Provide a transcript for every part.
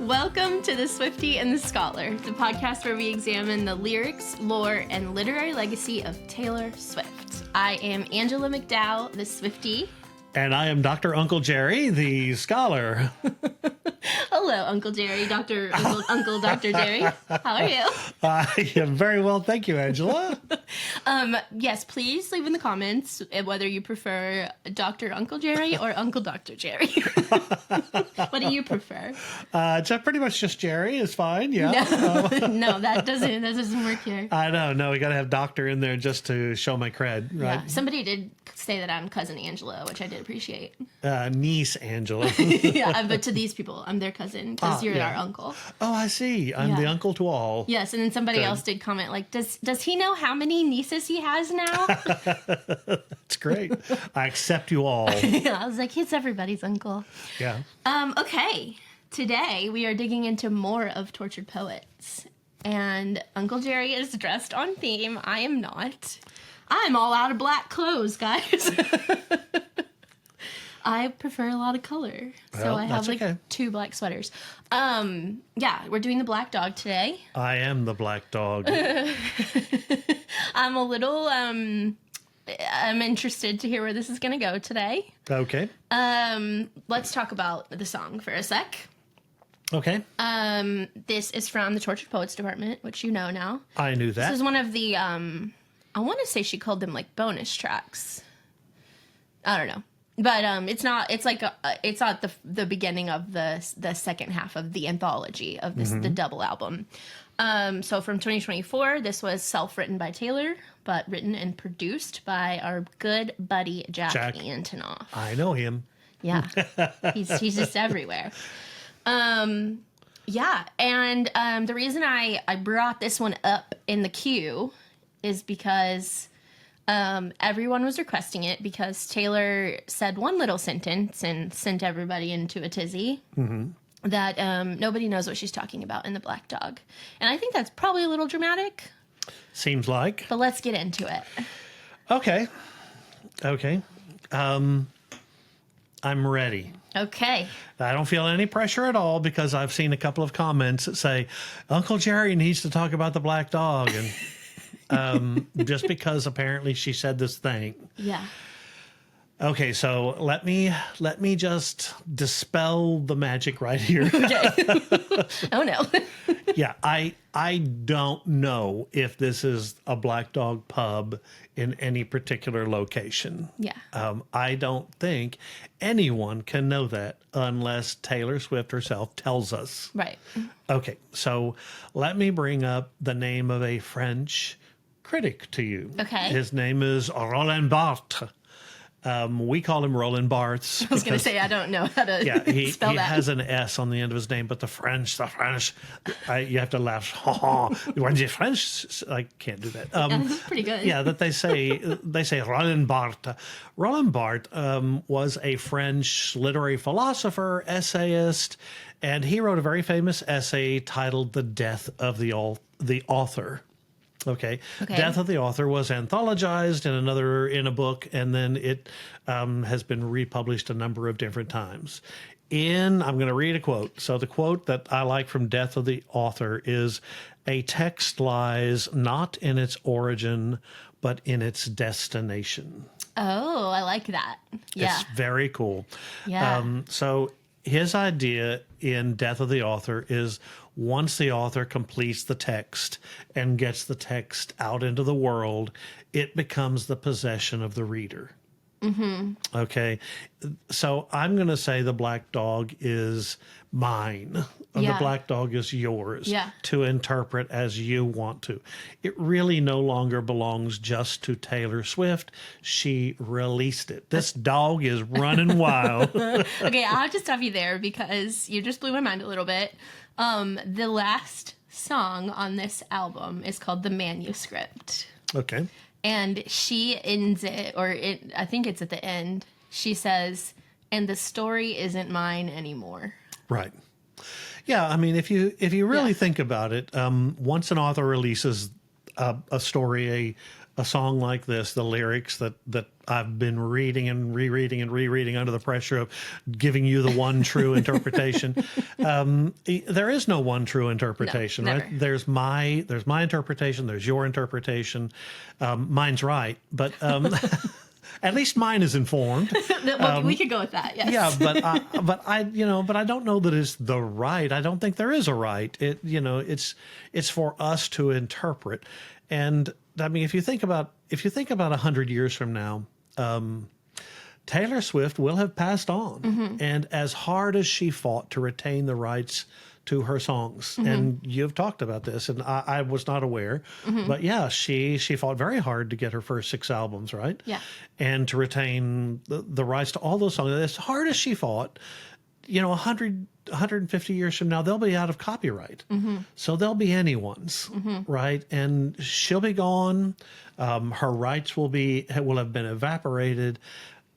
Welcome to the Swiftie and the Scholar, the podcast where we examine the lyrics, lore, and literary legacy of Taylor Swift. I am Angela McDowell, the Swiftie. And I am Dr. Uncle Jerry, the scholar. Hello, Uncle Jerry, Uncle Dr. Jerry. How are you? I am very well, thank you, Angela. Yes, please leave in the comments whether you prefer Dr. Uncle Jerry or Uncle Dr. Jerry. What do you prefer? Just pretty much just Jerry is fine, yeah. No, that doesn't work here. I know, no, we got to have doctor in there just to show my cred, right? Yeah, somebody did say that I'm cousin Angela, which I did appreciate. Niece Angela. Yeah, but to these people, I'm their cousin because you're our uncle. Oh, I see. I'm the uncle to all. Yes, and then somebody else did comment like, does he know how many nieces he has now? That's great. I accept you all. Yeah, I was like, he's everybody's uncle. Yeah. Okay, today we are digging into more of Tortured Poets, and Uncle Jerry is dressed on theme. I am not. I'm all out of black clothes, guys. I prefer a lot of color. So I have two black sweaters. Yeah, we're doing the black dog today. I am the black dog. I'm a little I'm interested to hear where this is going to go today. Okay. Let's talk about the song for a sec. Okay. This is from the Tortured Poets Department, which you know now. I knew that. This is one of the I want to say she called them like bonus tracks. I don't know. But it's not. It's like it's not the beginning of the second half of the anthology of this the double album. So from 2024, this was self-written by Taylor, but written and produced by our good buddy Jack Antonoff. I know him. Yeah, he's just everywhere. Yeah, and the reason I brought this one up in the queue is because everyone was requesting it because Taylor said one little sentence and sent everybody into a tizzy that nobody knows what she's talking about in the Black Dog. And I think that's probably a little dramatic. Seems like. But let's get into it. Okay. I'm ready. Okay. I don't feel any pressure at all because I've seen a couple of comments that say, Uncle Jerry needs to talk about the Black Dog. And just because apparently she said this thing. Yeah. Okay, so let me just dispel the magic right here. Okay. Oh no. Yeah, I don't know if this is a Black Dog pub in any particular location. Yeah. I don't think anyone can know that unless Taylor Swift herself tells us. Right. Okay, so let me bring up the name of a French critic to you. Okay. His name is Roland Barthes. We call him Roland Barthes. I was going to say, I don't know how to spell that. He has an S on the end of his name, but the French, you have to laugh. When the French, I can't do that. That's pretty good. Yeah, that they say Roland Barthes. Roland Barthes was a French literary philosopher, essayist, and he wrote a very famous essay titled "The Death of the Author." Okay. Death of the Author was anthologized in a book, and then it has been republished a number of different times. I'm going to read a quote. So the quote that I like from Death of the Author is, "A text lies not in its origin, but in its destination." Oh, I like that. Yeah. It's very cool. Yeah. So his idea in Death of the Author is once the author completes the text and gets the text out into the world, it becomes the possession of the reader. Mm-hmm. Okay. So I'm going to say the Black Dog is mine. The Black Dog is yours to interpret as you want to. It really no longer belongs just to Taylor Swift. She released it. This dog is running wild. Okay, I'll have to stop you there because you just blew my mind a little bit. The last song on this album is called The Manuscript. Okay. And she ends it, I think it's at the end, she says, "And the story isn't mine anymore." Right. Yeah, I mean, if you really think about it, once an author releases a story, a song like this, the lyrics that I've been reading and rereading under the pressure of giving you the one true interpretation. There is no one true interpretation, No, right? There's my interpretation. There's your interpretation. Mine's right, but at least mine is informed. We could go with that. Yes. Yeah, but I don't know that it's the right. I don't think there is a right. It's for us to interpret. And I mean, if you think about 100 years from now, Taylor Swift will have passed on, and as hard as she fought to retain the rights to her songs, and you've talked about this, and I was not aware, but yeah, she fought very hard to get her first 6 albums, right? Yeah, and to retain the rights to all those songs. As hard as she fought, 150 years from now, they'll be out of copyright. So they'll be anyone's, right? And she'll be gone. Her rights will have been evaporated.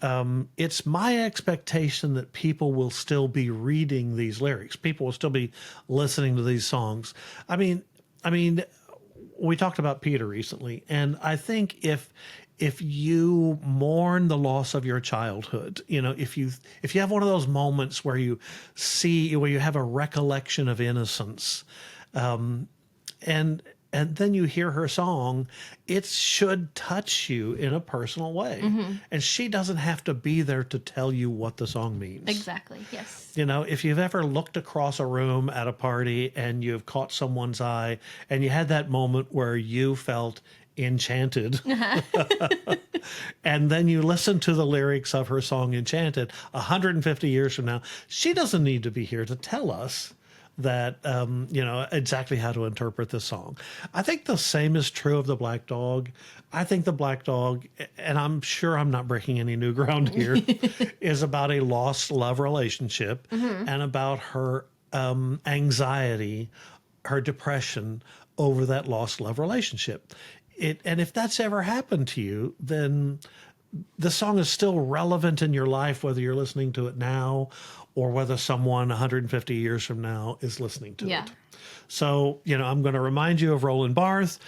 It's my expectation that people will still be reading these lyrics. People will still be listening to these songs. I mean, we talked about Peter recently, and I think if you mourn the loss of your childhood, if you have one of those moments where you have a recollection of innocence, and then you hear her song, it should touch you in a personal way. And she doesn't have to be there to tell you what the song means. exactly. Yes. If you've ever looked across a room at a party and you've caught someone's eye and you had that moment where you felt enchanted, and then you listen to the lyrics of her song Enchanted 150 years from now, she doesn't need to be here to tell us that exactly how to interpret this song. I think the same is true of the Black Dog. I think the Black Dog, and I'm sure I'm not breaking any new ground here, is about a lost love relationship and about her anxiety, her depression over that lost love relationship. And if that's ever happened to you, then the song is still relevant in your life, whether you're listening to it now or whether someone 150 years from now is listening to it. So, I'm going to remind you of Roland Barthes,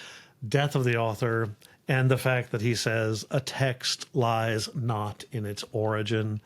Death of the Author, and the fact that he says a text lies not in its origin,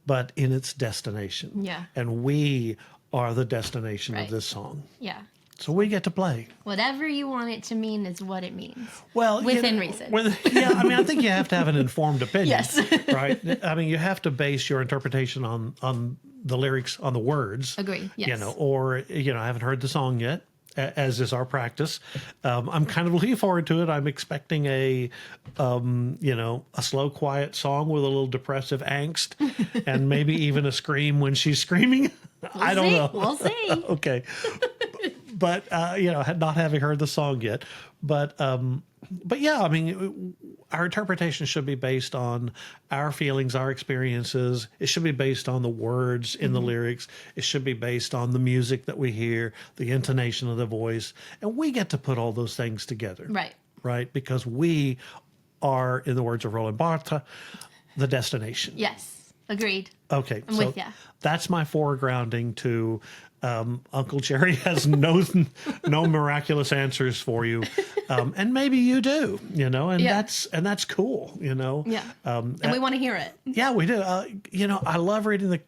but in its destination. Yeah. And we are the destination of Right. this song. Yeah. So we get to play. Whatever you want it to mean is what it means. Well, within reason. I think you have to have an informed opinion. Yes. Right? I mean, you have to base your interpretation on the lyrics, on the words. Agree. Yes. Or I haven't heard the song yet, as is our practice. I'm kind of looking forward to it. I'm expecting a slow, quiet song with a little depressive angst and maybe even a scream when she's screaming. I don't know. We'll see. Okay. But, not having heard the song yet. But yeah, I mean, our interpretation should be based on our feelings, our experiences. It should be based on the words in the lyrics. It should be based on the music that we hear, the intonation of the voice. And we get to put all those things together. Right. Right? Because we are, in the words of Roland Barthes, the destination. Yes. Agreed. Okay. I'm with ya. That's my foregrounding to Uncle Jerry has no miraculous answers for you, and maybe you do, and that's cool, Yeah. And we want to hear it. Yeah, we do. I love reading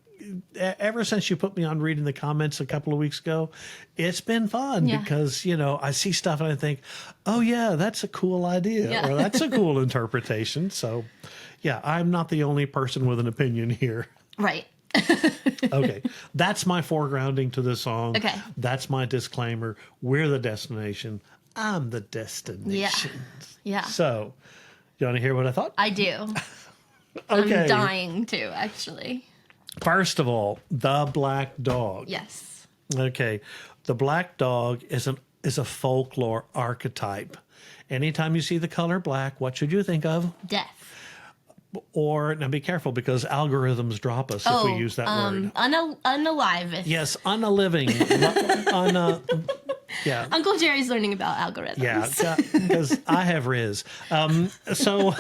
ever since you put me on reading the comments a couple of weeks ago, it's been fun because, I see stuff and I think, oh yeah, that's a cool idea or that's a cool interpretation. So yeah, I'm not the only person with an opinion here. Right. Okay. That's my foregrounding to this song. Okay. That's my disclaimer. We're the destination. I'm the destination. Yeah. So, you want to hear what I thought? I do. Okay. I'm dying to, actually. First of all, the Black Dog. Yes. Okay. The Black Dog is a folklore archetype. Anytime you see the color black, what should you think of? Death. Or, now be careful because algorithms drop us if we use that word. Unaliveth. Yes, unaliving. Yeah. Uncle Jerry's learning about algorithms. Yeah, because I have Riz. So,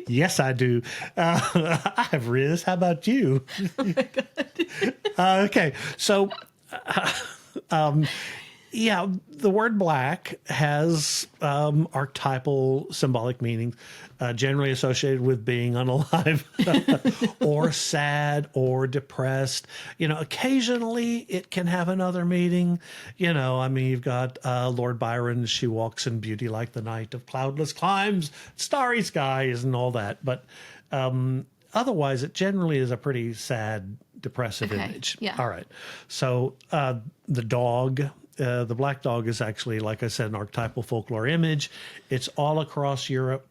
yes, I do. I have Riz. How about you? Oh my God. Okay, so Yeah, the word black has archetypal symbolic meaning, generally associated with being unalive or sad or depressed. Occasionally it can have another meaning. You've got Lord Byron, she walks in beauty like the night of cloudless climes, starry skies, and all that. But otherwise, it generally is a pretty sad, depressive image. Yeah. All right. So the dog. The black dog is actually, like I said, an archetypal folklore image. It's all across Europe.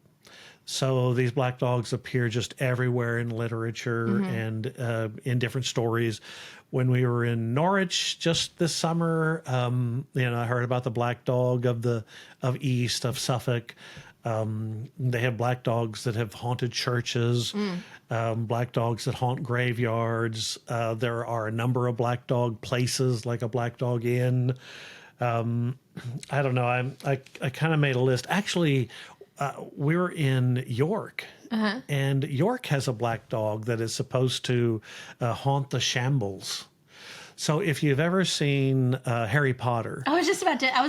So these black dogs appear just everywhere in literature and in different stories. When we were in Norwich just this summer, I heard about the black dog of Suffolk. They have black dogs that have haunted churches, black dogs that haunt graveyards. There are a number of black dog places, like a black dog inn. I don't know. I kind of made a list. Actually, we were in York, and York has a black dog that is supposed to haunt the shambles. So if you've ever seen Harry Potter. I was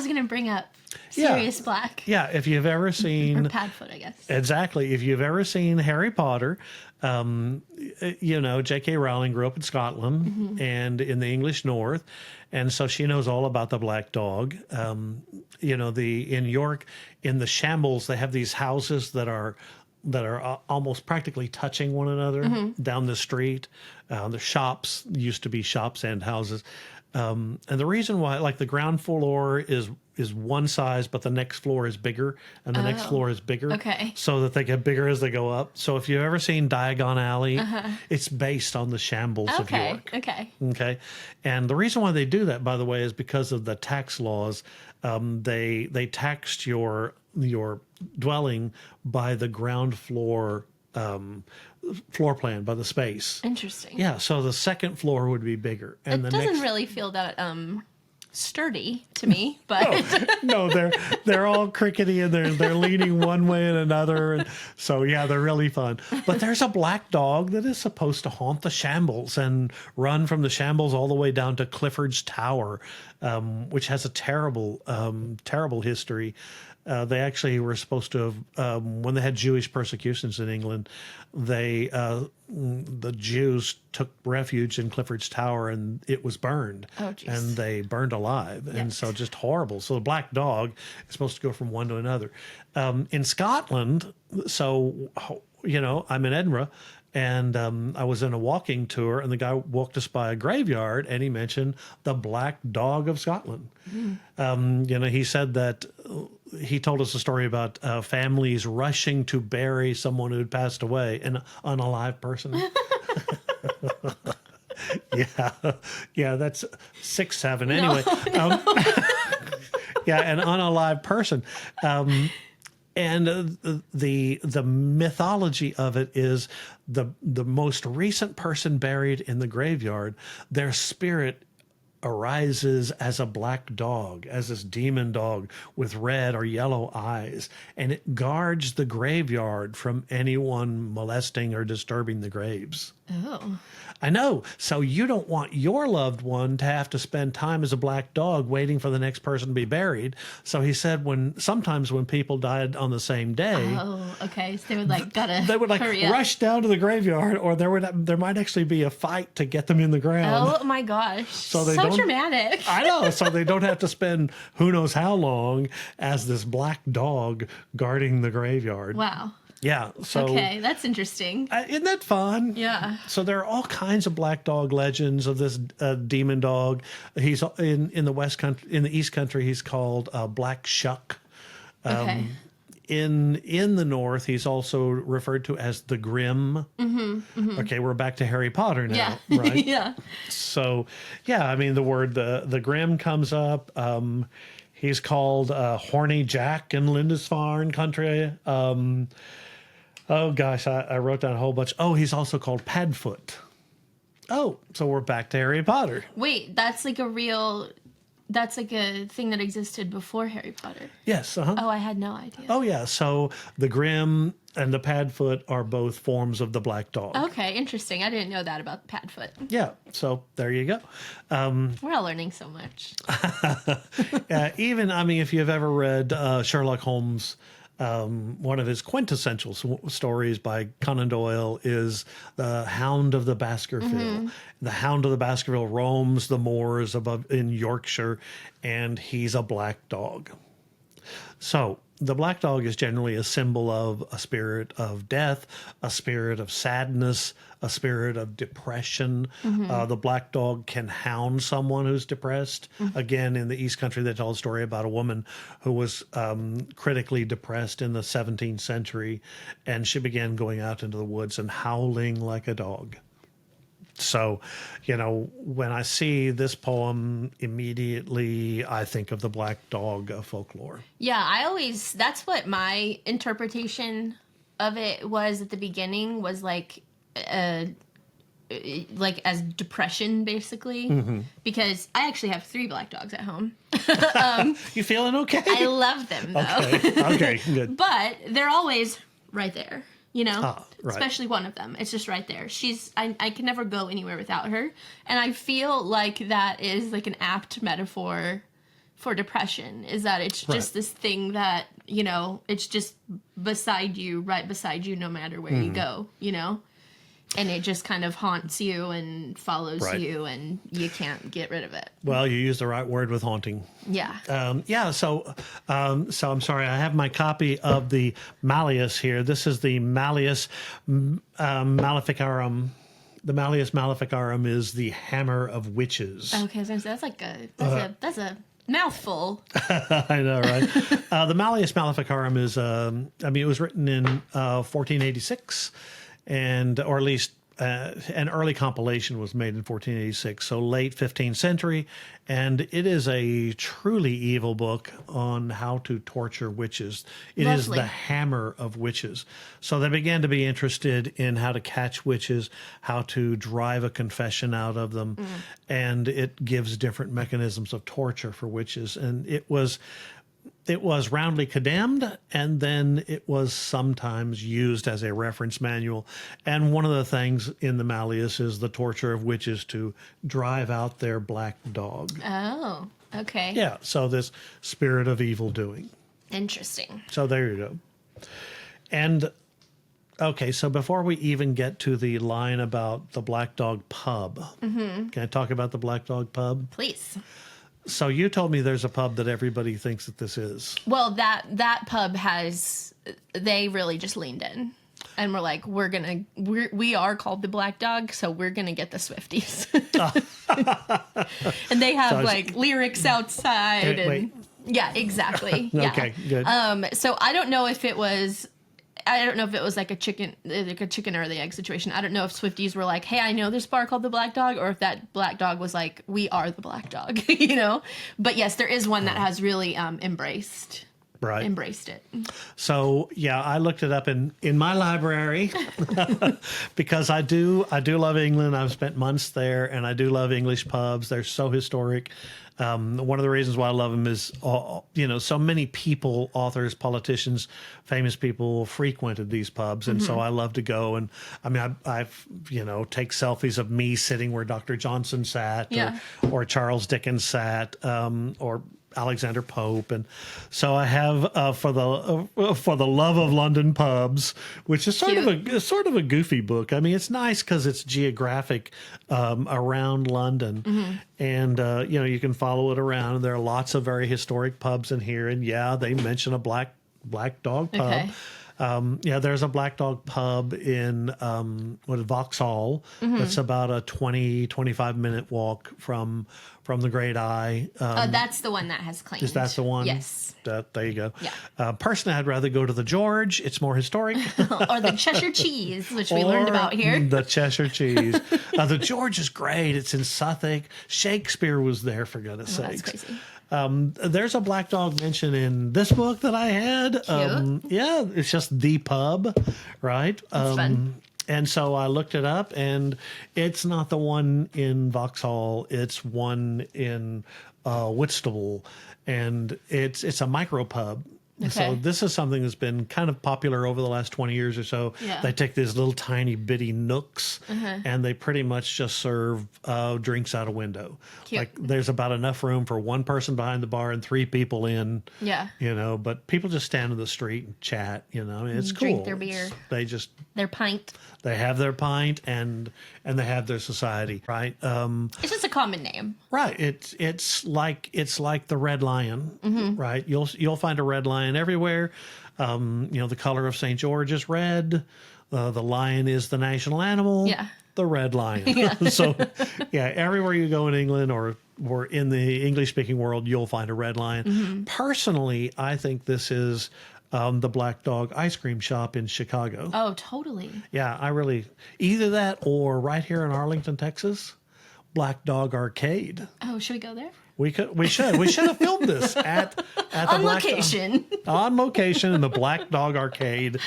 going to bring up Sirius Black. Yeah, if you've ever seen... Or Padfoot, I guess. Exactly. If you've ever seen Harry Potter, J.K. Rowling grew up in Scotland and in the English North, and so she knows all about the black dog. In York, in the shambles, they have these houses that are almost practically touching one another down the street. The shops used to be shops and houses. And the reason why, like, the ground floor is one size, but the next floor is bigger, and the next floor is bigger. Okay. So that they get bigger as they go up. So if you've ever seen Diagon Alley, it's based on the shambles of York. Okay. And the reason why they do that, by the way, is because of the tax laws. They taxed your dwelling by the ground floor floor plan, by the space. Interesting. Yeah, so the second floor would be bigger, and it doesn't really feel that sturdy to me, but no, they're all crickety and they're leaning one way and another, and so yeah, they're really fun. But there's a black dog that is supposed to haunt the shambles and run from the shambles all the way down to Clifford's Tower, which has a terrible history. They actually were supposed to have, when they had Jewish persecutions in England, the Jews took refuge in Clifford's Tower, and it was burned. Oh, geez. And they burned alive. And so just horrible. So the black dog is supposed to go from one to another. In Scotland, so, I'm in Edinburgh, and I was in a walking tour, and the guy walked us by a graveyard, and he mentioned the Black Dog of Scotland. He said that he told us a story about families rushing to bury someone who had passed away, an unalive person. Yeah, that's 6'7". Anyway, an unalive person. And the mythology of it is the most recent person buried in the graveyard, their spirit arises as a black dog, as this demon dog with red or yellow eyes, and it guards the graveyard from anyone molesting or disturbing the graves. Oh. I know. So you don't want your loved one to have to spend time as a black dog waiting for the next person to be buried. So he said sometimes when people died on the same day. Oh, okay. So they would hurry up. Rush down to the graveyard, or there might actually be a fight to get them in the ground. Oh my gosh. So dramatic. I know. So they don't have to spend who knows how long as this black dog guarding the graveyard. Wow. Yeah. So okay, that's interesting. Isn't that fun? Yeah. So there are all kinds of black dog legends of this demon dog. He's in the West Country, in the East Country. He's called Black Shuck. Okay. In the North, he's also referred to as the Grim. Okay, we're back to Harry Potter now, right? Yeah. So, yeah, the word the Grim comes up. He's called Horny Jack in Lindisfarne country. Oh, gosh, I wrote down a whole bunch. Oh, he's also called Padfoot. Oh, so we're back to Harry Potter. Wait, that's like a real That's like a thing that existed before Harry Potter. Yes. Uh-huh. Oh, I had no idea. Oh, yeah. So the Grim and the Padfoot are both forms of the black dog. Okay, interesting. I didn't know that about the Padfoot. Yeah. So there you go. We're all learning so much. Even, I mean, if you've ever read Sherlock Holmes, one of his quintessential stories by Conan Doyle is the Hound of the Baskerville. Mm-hmm. The Hound of the Baskerville roams the moors above in Yorkshire, and he's a black dog. So the black dog is generally a symbol of a spirit of death, a spirit of sadness, a spirit of depression. Mm-hmm. The black dog can hound someone who's depressed. Mm-hmm. Again, in the East Country, they tell a story about a woman who was critically depressed in the 17th century, and she began going out into the woods and howling like a dog. So, you know, when I see this poem, immediately I think of the black dog of folklore. Yeah, that's what my interpretation of it was at the beginning, was like as depression, basically. Mm-hmm. Because I actually have 3 black dogs at home. You feeling okay? I love them, though. Okay, good. But they're always right there. You know, right. Especially one of them. It's just right there. I can never go anywhere without her. And I feel like that is like an apt metaphor for depression, is that it's just this thing that, you know, it's just beside you, right beside you, no matter where you go, you know? And it just kind of haunts you and follows you, and you can't get rid of it. Well, you used the right word with haunting. Yeah. So I'm sorry. I have my copy of the Malleus here. This is the Malleus Maleficarum. The Malleus Maleficarum is the hammer of witches. Okay, so that's like that's a mouthful. I know, right? The Malleus Maleficarum is, it was written in 1486. Or at least an early compilation was made in 1486, so late 15th century, and it is a truly evil book on how to torture witches. It is the hammer of witches. So they began to be interested in how to catch witches, how to drive a confession out of them, and it gives different mechanisms of torture for witches. And it was roundly condemned, and then it was sometimes used as a reference manual. And one of the things in the Malleus is the torture of witches to drive out their black dog. Oh, okay. Yeah, so this spirit of evil doing. Interesting. So there you go. And, okay, so before we even get to the line about the Black Dog Pub, can I talk about the Black Dog Pub? Please. So you told me there's a pub that everybody thinks that this is. Well, that pub they really just leaned in, and we're like, we are called the Black Dog, so we're gonna get the Swifties. And they have lyrics outside, wait. Yeah, exactly. Okay, good. So I don't know if it was like a chicken or the egg situation. I don't know if Swifties were like, hey, I know this bar called the Black Dog, or if that Black Dog was like, we are the Black Dog, you know? But yes, there is one that has really embraced it. So yeah, I looked it up in my library because I do love England. I've spent months there, and I do love English pubs. They're so historic. One of the reasons why I love them is, so many people, authors, politicians, famous people frequented these pubs. And so I love to go. And I mean, I've take selfies of me sitting where Dr. Johnson sat, or Charles Dickens sat, or Alexander Pope. And so I have for the Love of London Pubs, which is sort of a goofy book. I mean, it's nice because it's geographic around London, and you can follow it around. There are lots of very historic pubs in here, and they mention a Black Dog Pub. Okay. There's a Black Dog Pub in Vauxhall. That's about a 25 minute walk from the Great Eye. That's the one that has claimed. Is that the one? Yes. There you go. Yeah. Personally, I'd rather go to the George. It's more historic. Or the Cheshire Cheese, which we learned about here. The Cheshire Cheese. The George is great. It's in Suffolk. Shakespeare was there, for goodness sakes. That's crazy. There's a Black Dog mention in this book that I had. It's just the pub, right? That's fun. And so I looked it up, and it's not the one in Vauxhall. It's one in Whitstable, and it's a micro pub. Okay. So this is something that's been kind of popular over the last 20 years or so. Yeah. They take these little tiny bitty nooks and they pretty much just serve drinks out a window. Cute. Like there's about enough room for one person behind the bar and 3 people in. Yeah. You know, but people just stand in the street and chat, you know. I mean, it's cool. Drink their beer. Their pint. They have their pint and they have their society, right? It's just a common name. Right. It's like the Red Lion, right? You'll find a red lion everywhere. You know, the color of St. George is red. The lion is the national animal. Yeah. The red lion. So, yeah, everywhere you go in England or in the English-speaking world, you'll find a red lion. Personally, I think this is the Black Dog ice cream shop in Chicago. Oh, totally. Yeah, either that or right here in Arlington, Texas, Black Dog Arcade. Oh, should we go there? We should have filmed this at the On location. On location in the Black Dog Arcade.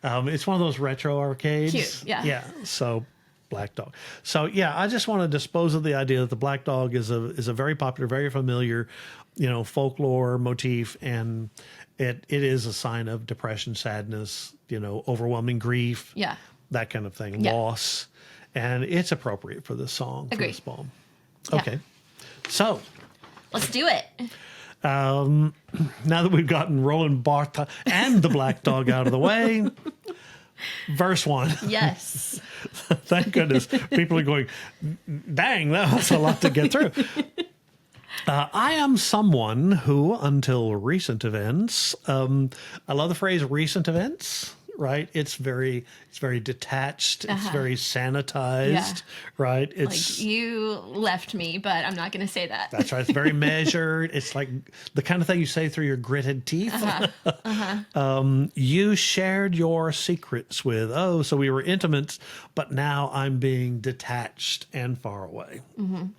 It's one of those retro arcades. Cute, yeah. Yeah. So Black Dog. So yeah, I just want to dispose of the idea that the Black Dog is a very popular, very familiar, you know, folklore motif, and it is a sign of depression, sadness, you know, overwhelming grief. Yeah. That kind of thing. Yeah. Loss. And it's appropriate for this song, Agreed. for this poem. Yeah. Okay. So Let's do it. now that we've gotten Roland Barthes and the Black Dog out of the way, verse 1. Yes. Thank goodness. People are going, dang, that was a lot to get through. I am someone who, until recent events, I love the phrase recent events, right? It's very detached. It's very sanitized, right? It's like you left me, but I'm not going to say that. That's right. It's very measured. It's like the kind of thing you say through your gritted teeth. You shared your secrets with, so we were intimate, but now I'm being detached and far away.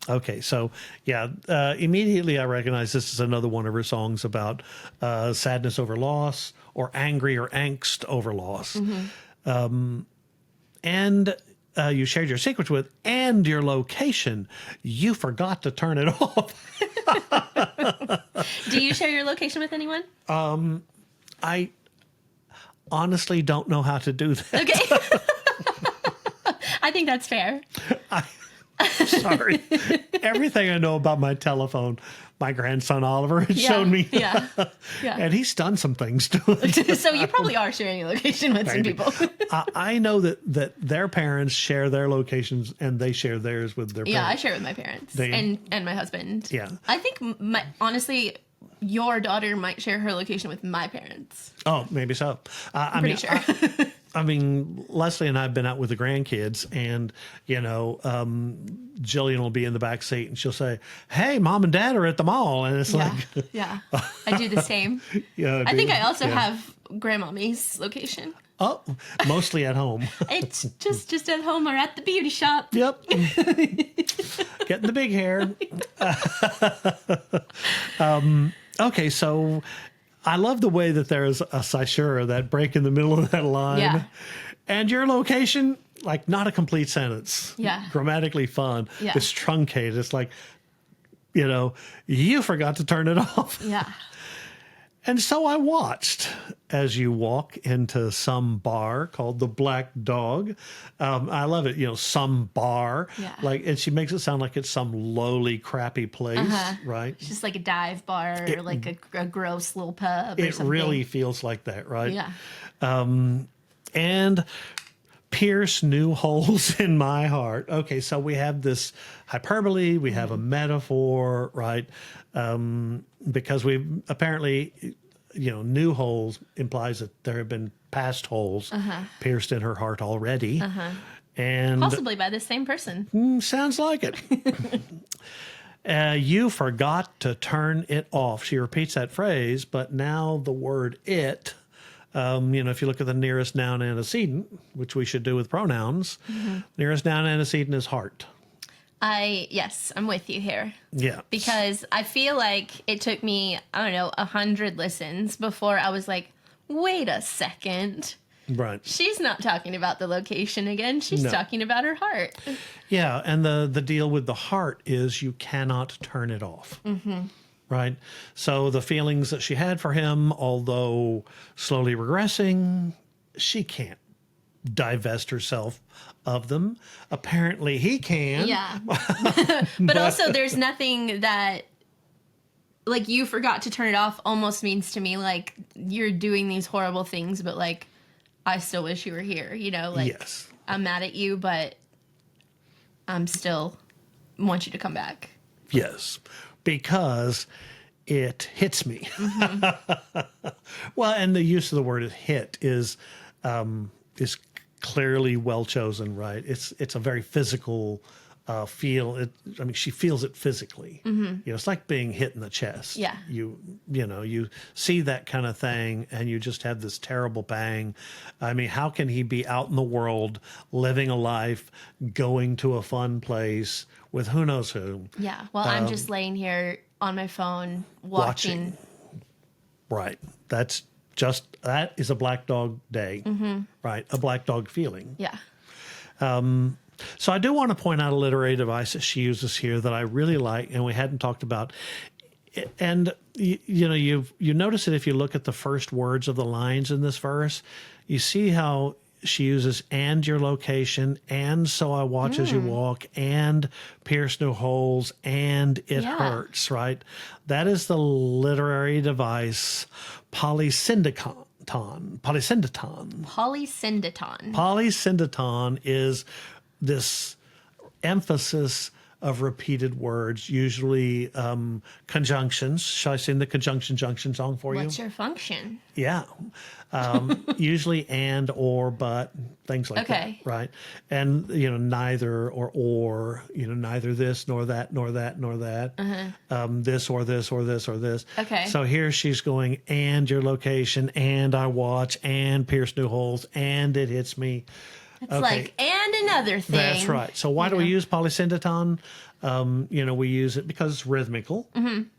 Okay, so yeah, immediately I recognize this is another one of her songs about sadness over loss or angry or angst over loss. And you shared your secrets with, and your location. You forgot to turn it off. Do you share your location with anyone? I honestly don't know how to do that. Okay. I think that's fair. Sorry. Everything I know about my telephone, my grandson Oliver has shown me. Yeah. And he's done some things to it. So you probably are sharing your location with some people. I know that their parents share their locations and they share theirs with their Yeah, I parents. share with my parents They- and my husband. Yeah. I think honestly, your daughter might share her location with my parents. Oh, maybe so. I'm pretty sure. I mean, Leslie and I have been out with the grandkids, and you know, Jillian will be in the back seat, and she'll say, "Hey, Mom and Dad are at the mall," and it's like, yeah, I do the same. yeah. I think I also have Grandmommy's location. Oh, mostly at home. It's just at home or at the beauty shop. Yep. Getting the big hair. Okay, so I love the way that there's a caesura, that break in the middle of that line. Yeah. And your location, like not a complete sentence. Yeah. Grammatically fun. Yeah. It's truncated. It's like, you know, you forgot to turn it off. Yeah. And so I watched as you walk into some bar called the Black Dog. I love it, you know, some bar. Yeah. Like, and she makes it sound like it's some lowly, crappy place, right? It's just like a dive bar or like a gross little pub or It something. really feels like that, right? Yeah. And pierce new holes in my heart. Okay, so we have this hyperbole, we have a metaphor, right? Because we apparently, you know, new holes implies that there have been past holes pierced in her heart already. And Possibly by the same person. sounds like it. You forgot to turn it off. She repeats that phrase, but now the word it, you know, if you look at the nearest noun antecedent, which we should do with pronouns, nearest noun antecedent is heart. Yes, I'm with you here. Yeah. Because I feel like it took me, I don't know, 100 listens before I was like, wait a second. Right. She's not talking about the location again. She's No. talking about her heart. Yeah, and the deal with the heart is you cannot turn it off. Right? So the feelings that she had for him, although slowly regressing, she can't divest herself of them. Apparently he can. Yeah. But also there's nothing that, like, you forgot to turn it off almost means to me, like, you're doing these horrible things, but, like, I still wish you were here, you know? Like, Yes. I'm mad at you, but I'm still want you to come back. Yes. Because it hits me. Well, and the use of the word "hit" is clearly well chosen, right? It's a very physical feel. I mean, she feels it physically. You know, it's like being hit in the chest. Yeah. You know, you see that kind of thing, and you just have this terrible bang. I mean, how can he be out in the world, living a life, going to a fun place with who knows who? Yeah. Well, I'm just laying here on my phone watching. Right. That is a black dog day. Right. A black dog feeling. Yeah. So I do want to point out a literary device that she uses here that I really like, and we hadn't talked about. And you know, you notice it if you look at the first words of the lines in this verse. You see how she uses "and your location," and "so I watch as you walk," and "pierce no holes," and "it hurts." Right. That is the literary device Polysyndeton. Polysyndeton. Polysyndeton. Polysyndeton is this emphasis of repeated words, usually conjunctions. Shall I sing the conjunction junction song for you? What's your function? Yeah. Usually and, or, but, things like that, right? And, you know, neither or, you know, neither this, nor that, nor that, nor that. This or this or this or this. Okay. So here she's going, and your location, and I watch, and pierce new holes, and it hits me. It's like, and another thing. That's right. So why do we use polysyndeton? You know, we use it because it's rhythmical,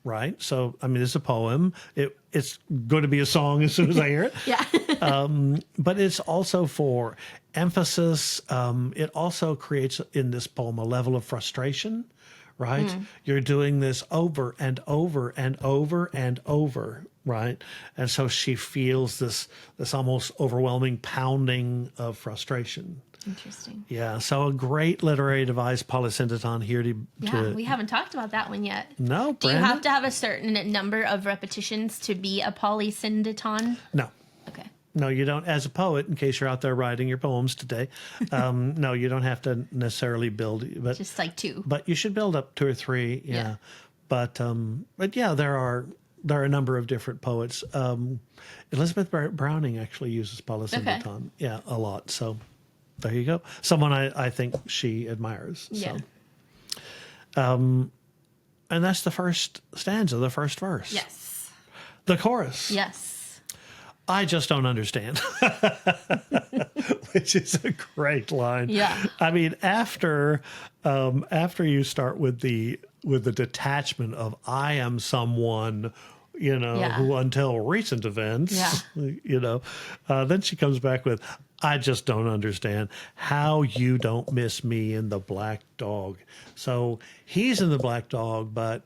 right? So, I mean, it's a poem. It's going to be a song as soon as I hear it. Yeah. But it's also for emphasis. It also creates in this poem a level of frustration, right? You're doing this over and over and over and over, right? And so she feels this almost overwhelming pounding of frustration. Interesting. Yeah, so a great literary device, polysyndeton, here to We haven't talked about that one yet. No, Do you Brandon? have to have a certain number of repetitions to be a polysyndeton? No. Okay. No, you don't. As a poet, in case you're out there writing your poems today, no, you don't have to necessarily build, but Just like two. But you should build up 2 or 3. Yeah. Yeah. But yeah, there are a number of different poets. Elizabeth Browning actually uses polysyndeton. Okay. Yeah, a lot. So there you go. Someone I think she admires. Yeah. So. And that's the first stanza, the first verse. Yes. The chorus. Yes. I just don't understand, which is a great line. Yeah. I mean, after you start with the detachment of "I am someone," you know, who until recent events, you know, then she comes back with, "I just don't understand how you don't miss me in the black dog." So he's in the black dog, but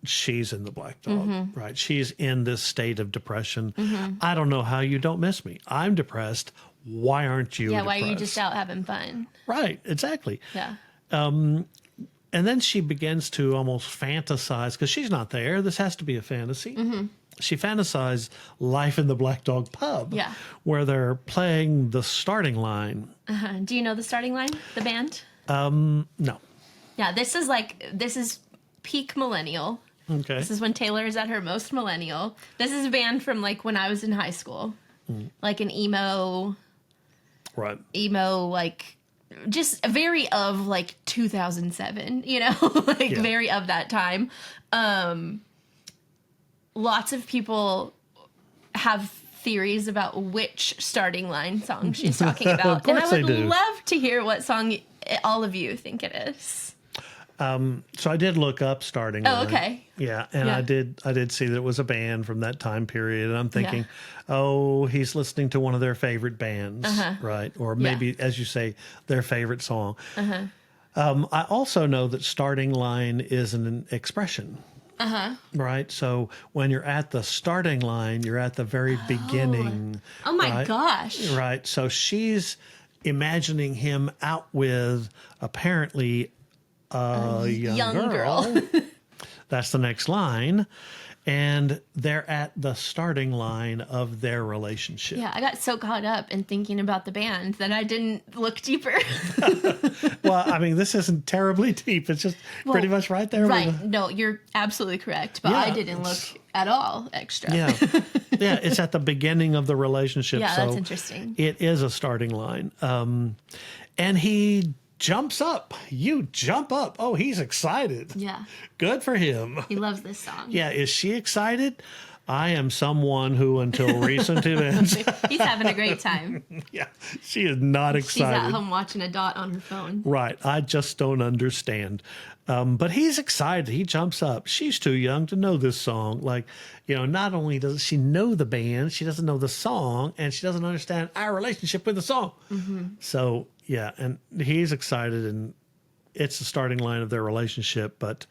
she's in the black dog, right? She's in this state of depression. I don't know how you don't miss me. I'm depressed. Why aren't you? Yeah, depressed? why are you just out having fun? Right, exactly. Yeah. And then she begins to almost fantasize, because she's not there. This has to be a fantasy. She fantasizes life in the Black Dog pub, where they're playing the starting line. Do you know the starting line, the band? No. Yeah, this is peak millennial. Okay. This is when Taylor is at her most millennial. This is a band from like when I was in high school. Like an emo, like just very of like 2007, you know, like very of that time. Lots of people have theories about which starting line song she's talking about. Of course and I would they do. love to hear what song all of you think it is. So I did look up Starting Line. Oh, okay. Yeah, and I did see that it was a band from that time period, and I'm thinking, oh, he's listening to one of their favorite bands, right? Or maybe, as you say, their favorite song. I also know that starting line is an expression. Right. So when you're at the starting line, you're at the very beginning. Oh my gosh. Right. So she's imagining him out with apparently a young girl. That's the next line. And they're at the starting line of their relationship. Yeah, I got so caught up in thinking about the band that I didn't look deeper. Well, I mean, this isn't terribly deep. It's just pretty much right there. Right. No, you're absolutely correct. But I didn't look at all extra. Yeah. Yeah, it's at the beginning of the relationship. Yeah, so that's interesting. It is a starting line. And he jumps up. You jump up. Oh, he's excited. Yeah. Good for him. He loves this song. Yeah. Is she excited? I am someone who, until recent events. He's having a great time. Yeah. She is not excited. She's at home watching a dot on her phone. Right. I just don't understand. But he's excited. He jumps up. She's too young to know this song. Like, not only does she know the band, she doesn't know the song, and she doesn't understand our relationship with the song. So, yeah, and he's excited, and it's the starting line of their relationship, but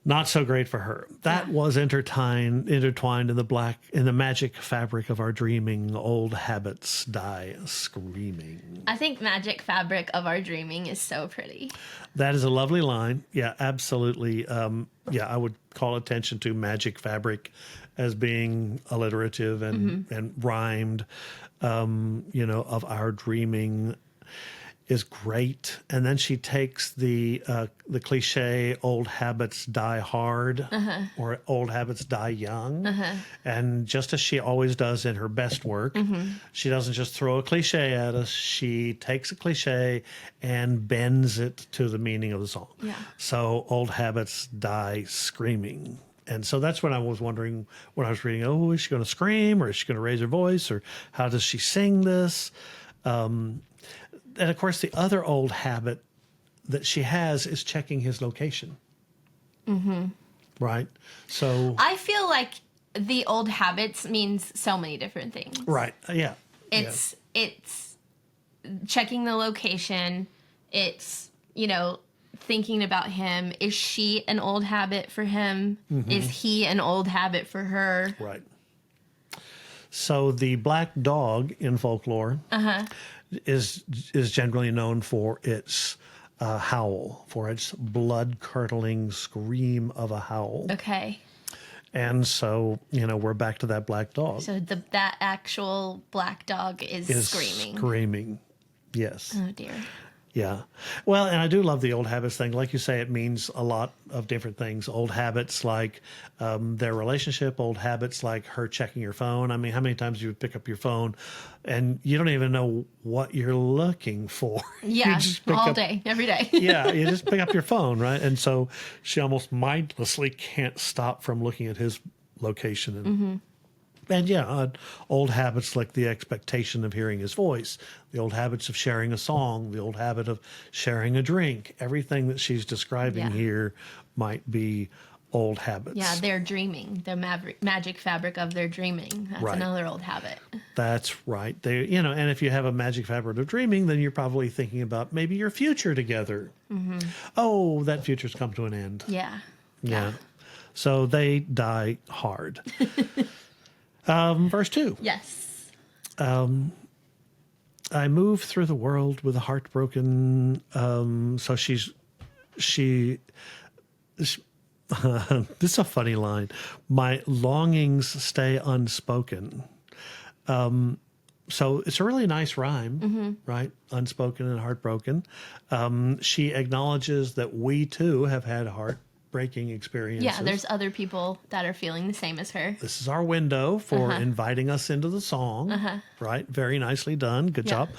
not so great for her. That was intertwined in the magic fabric of our dreaming. Old habits die screaming. I think magic fabric of our dreaming is so pretty. That is a lovely line. Yeah, absolutely. I would call attention to magic fabric as being alliterative and rhymed. Of our dreaming is great. And then she takes the cliche old habits die hard or old habits die young. And just as she always does in her best work, she doesn't just throw a cliche at us. She takes a cliche and bends it to the meaning of the song. Yeah. So old habits die screaming. And so that's when I was wondering when I was reading, oh, is she going to scream or is she going to raise her voice or how does she sing this? And of course, the other old habit that she has is checking his location. Right? So I feel like the old habits means so many different things. right. Yeah. It's checking the location. It's, thinking about him. Is she an old habit for him? Is he an old habit for her? Right. So the black dog in folklore is generally known for its howl, for its blood-curdling scream of a howl. Okay. And so, we're back to that black dog. So that actual black dog is screaming. Screaming, yes. Oh, dear. Yeah. Well, and I do love the old habits thing. Like you say, it means a lot of different things. Old habits like their relationship, old habits like her checking your phone. I mean, how many times you would pick up your phone and you don't even know what you're looking for? Yeah, all day, every day. Yeah, you just pick up your phone, right? And so she almost mindlessly can't stop from looking at his location. And And old habits like the expectation of hearing his voice, the old habits of sharing a song, the old habit of sharing a drink, everything that she's describing here might be old habits. Yeah, they're dreaming, the magic fabric of their dreaming. That's another old habit. That's right. And if you have a magic fabric of dreaming, then you're probably thinking about maybe your future together. Oh, that future's come to an end. Yeah. So they die hard. Verse 2. Yes. I move through the world with a heart broken. So this is a funny line. My longings stay unspoken. So it's a really nice rhyme, right? Unspoken and heartbroken. She acknowledges that we too have had heartbreaking experiences. Yeah, there's other people that are feeling the same as her. This is our window for inviting us into the song, right? Very nicely done. Good job.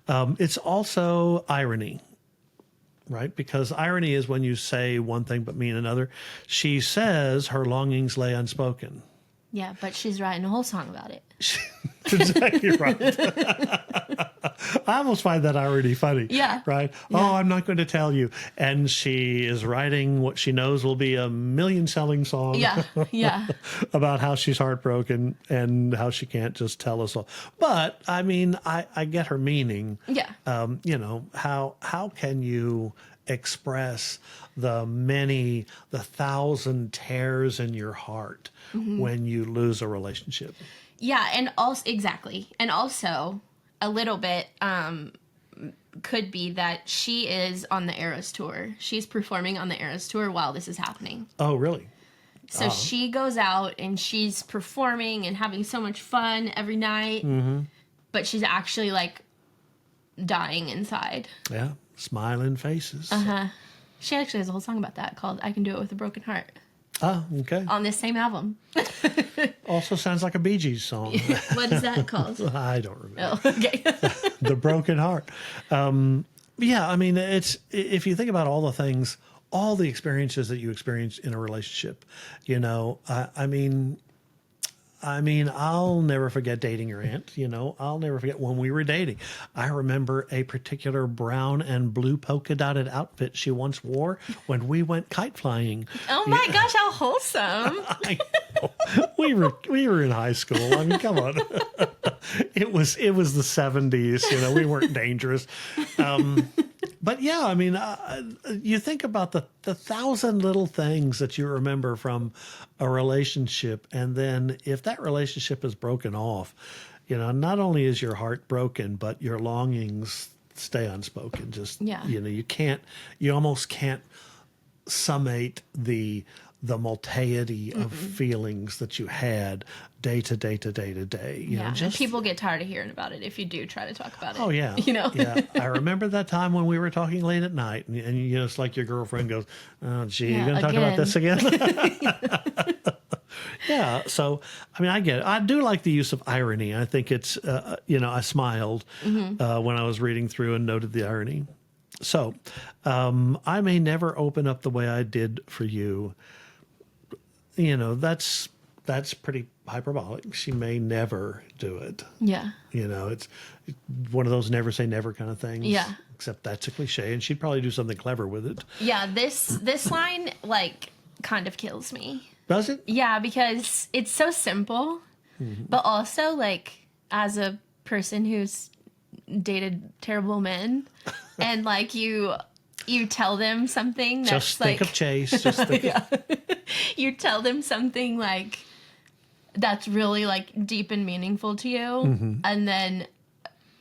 It's also irony, right? Because irony is when you say one thing but mean another. She says her longings lay unspoken. Yeah, but she's writing a whole song about it. Exactly right. I almost find that already funny. Yeah. Right? Yeah. Oh, I'm not going to tell you. And she is writing what she knows will be a million-selling song. Yeah. About how she's heartbroken and how she can't just tell us all. But, I mean, I get her meaning. Yeah. You know, how can you express the 1,000 tears in your heart when you lose a relationship? Yeah, and also exactly. And also a little bit could be that she is on the Eras tour. She's performing on the Eras tour while this is happening. Oh, really? So she goes out and she's performing and having so much fun every night. But she's actually like dying inside. Yeah, smiling faces. She actually has a whole song about that called I Can Do It With a Broken Heart. Oh, okay. On this same album. Also sounds like a Bee Gees song. What is that called? I don't remember. Oh, okay. The Broken Heart. Yeah, I mean, it's if you think about all the things, all the experiences that you experience in a relationship, you know, I mean, I'll never forget dating your aunt. You know, I'll never forget when we were dating. I remember a particular brown and blue polka dotted outfit she once wore when we went kite flying. Oh my gosh, how wholesome! I know. We were in high school. I mean, come on. It was the 70s. You know, we weren't dangerous. But yeah, I mean, you think about the 1,000 little things that you remember from a relationship, and then if that relationship is broken off, you know, not only is your heart broken, but your longings stay unspoken. Just you know, you almost can't summate the multitude of feelings that you had day to day to day to day. You know, and people get tired of hearing about it if you do try to talk about it. Oh, yeah. You know? Yeah. I remember that time when we were talking late at night, and you know, it's like your girlfriend goes, oh, gee, you're going to talk about this again? Yeah. So, I mean, I get it. I do like the use of irony. I think it's, you know, I smiled when I was reading through and noted the irony. So, I may never open up the way I did for you. You know, that's pretty hyperbolic. She may never do it. Yeah. You know, it's one of those never say never kind of things. Yeah. Except that's a cliche, and she'd probably do something clever with it. Yeah, this line, like, kind of kills me. Does it? Yeah, because it's so simple, but also, like, as a person who's dated terrible men, and, like, you tell them something that's just think like, of Chase. Just think you tell them something like that's really like deep and meaningful to you, and then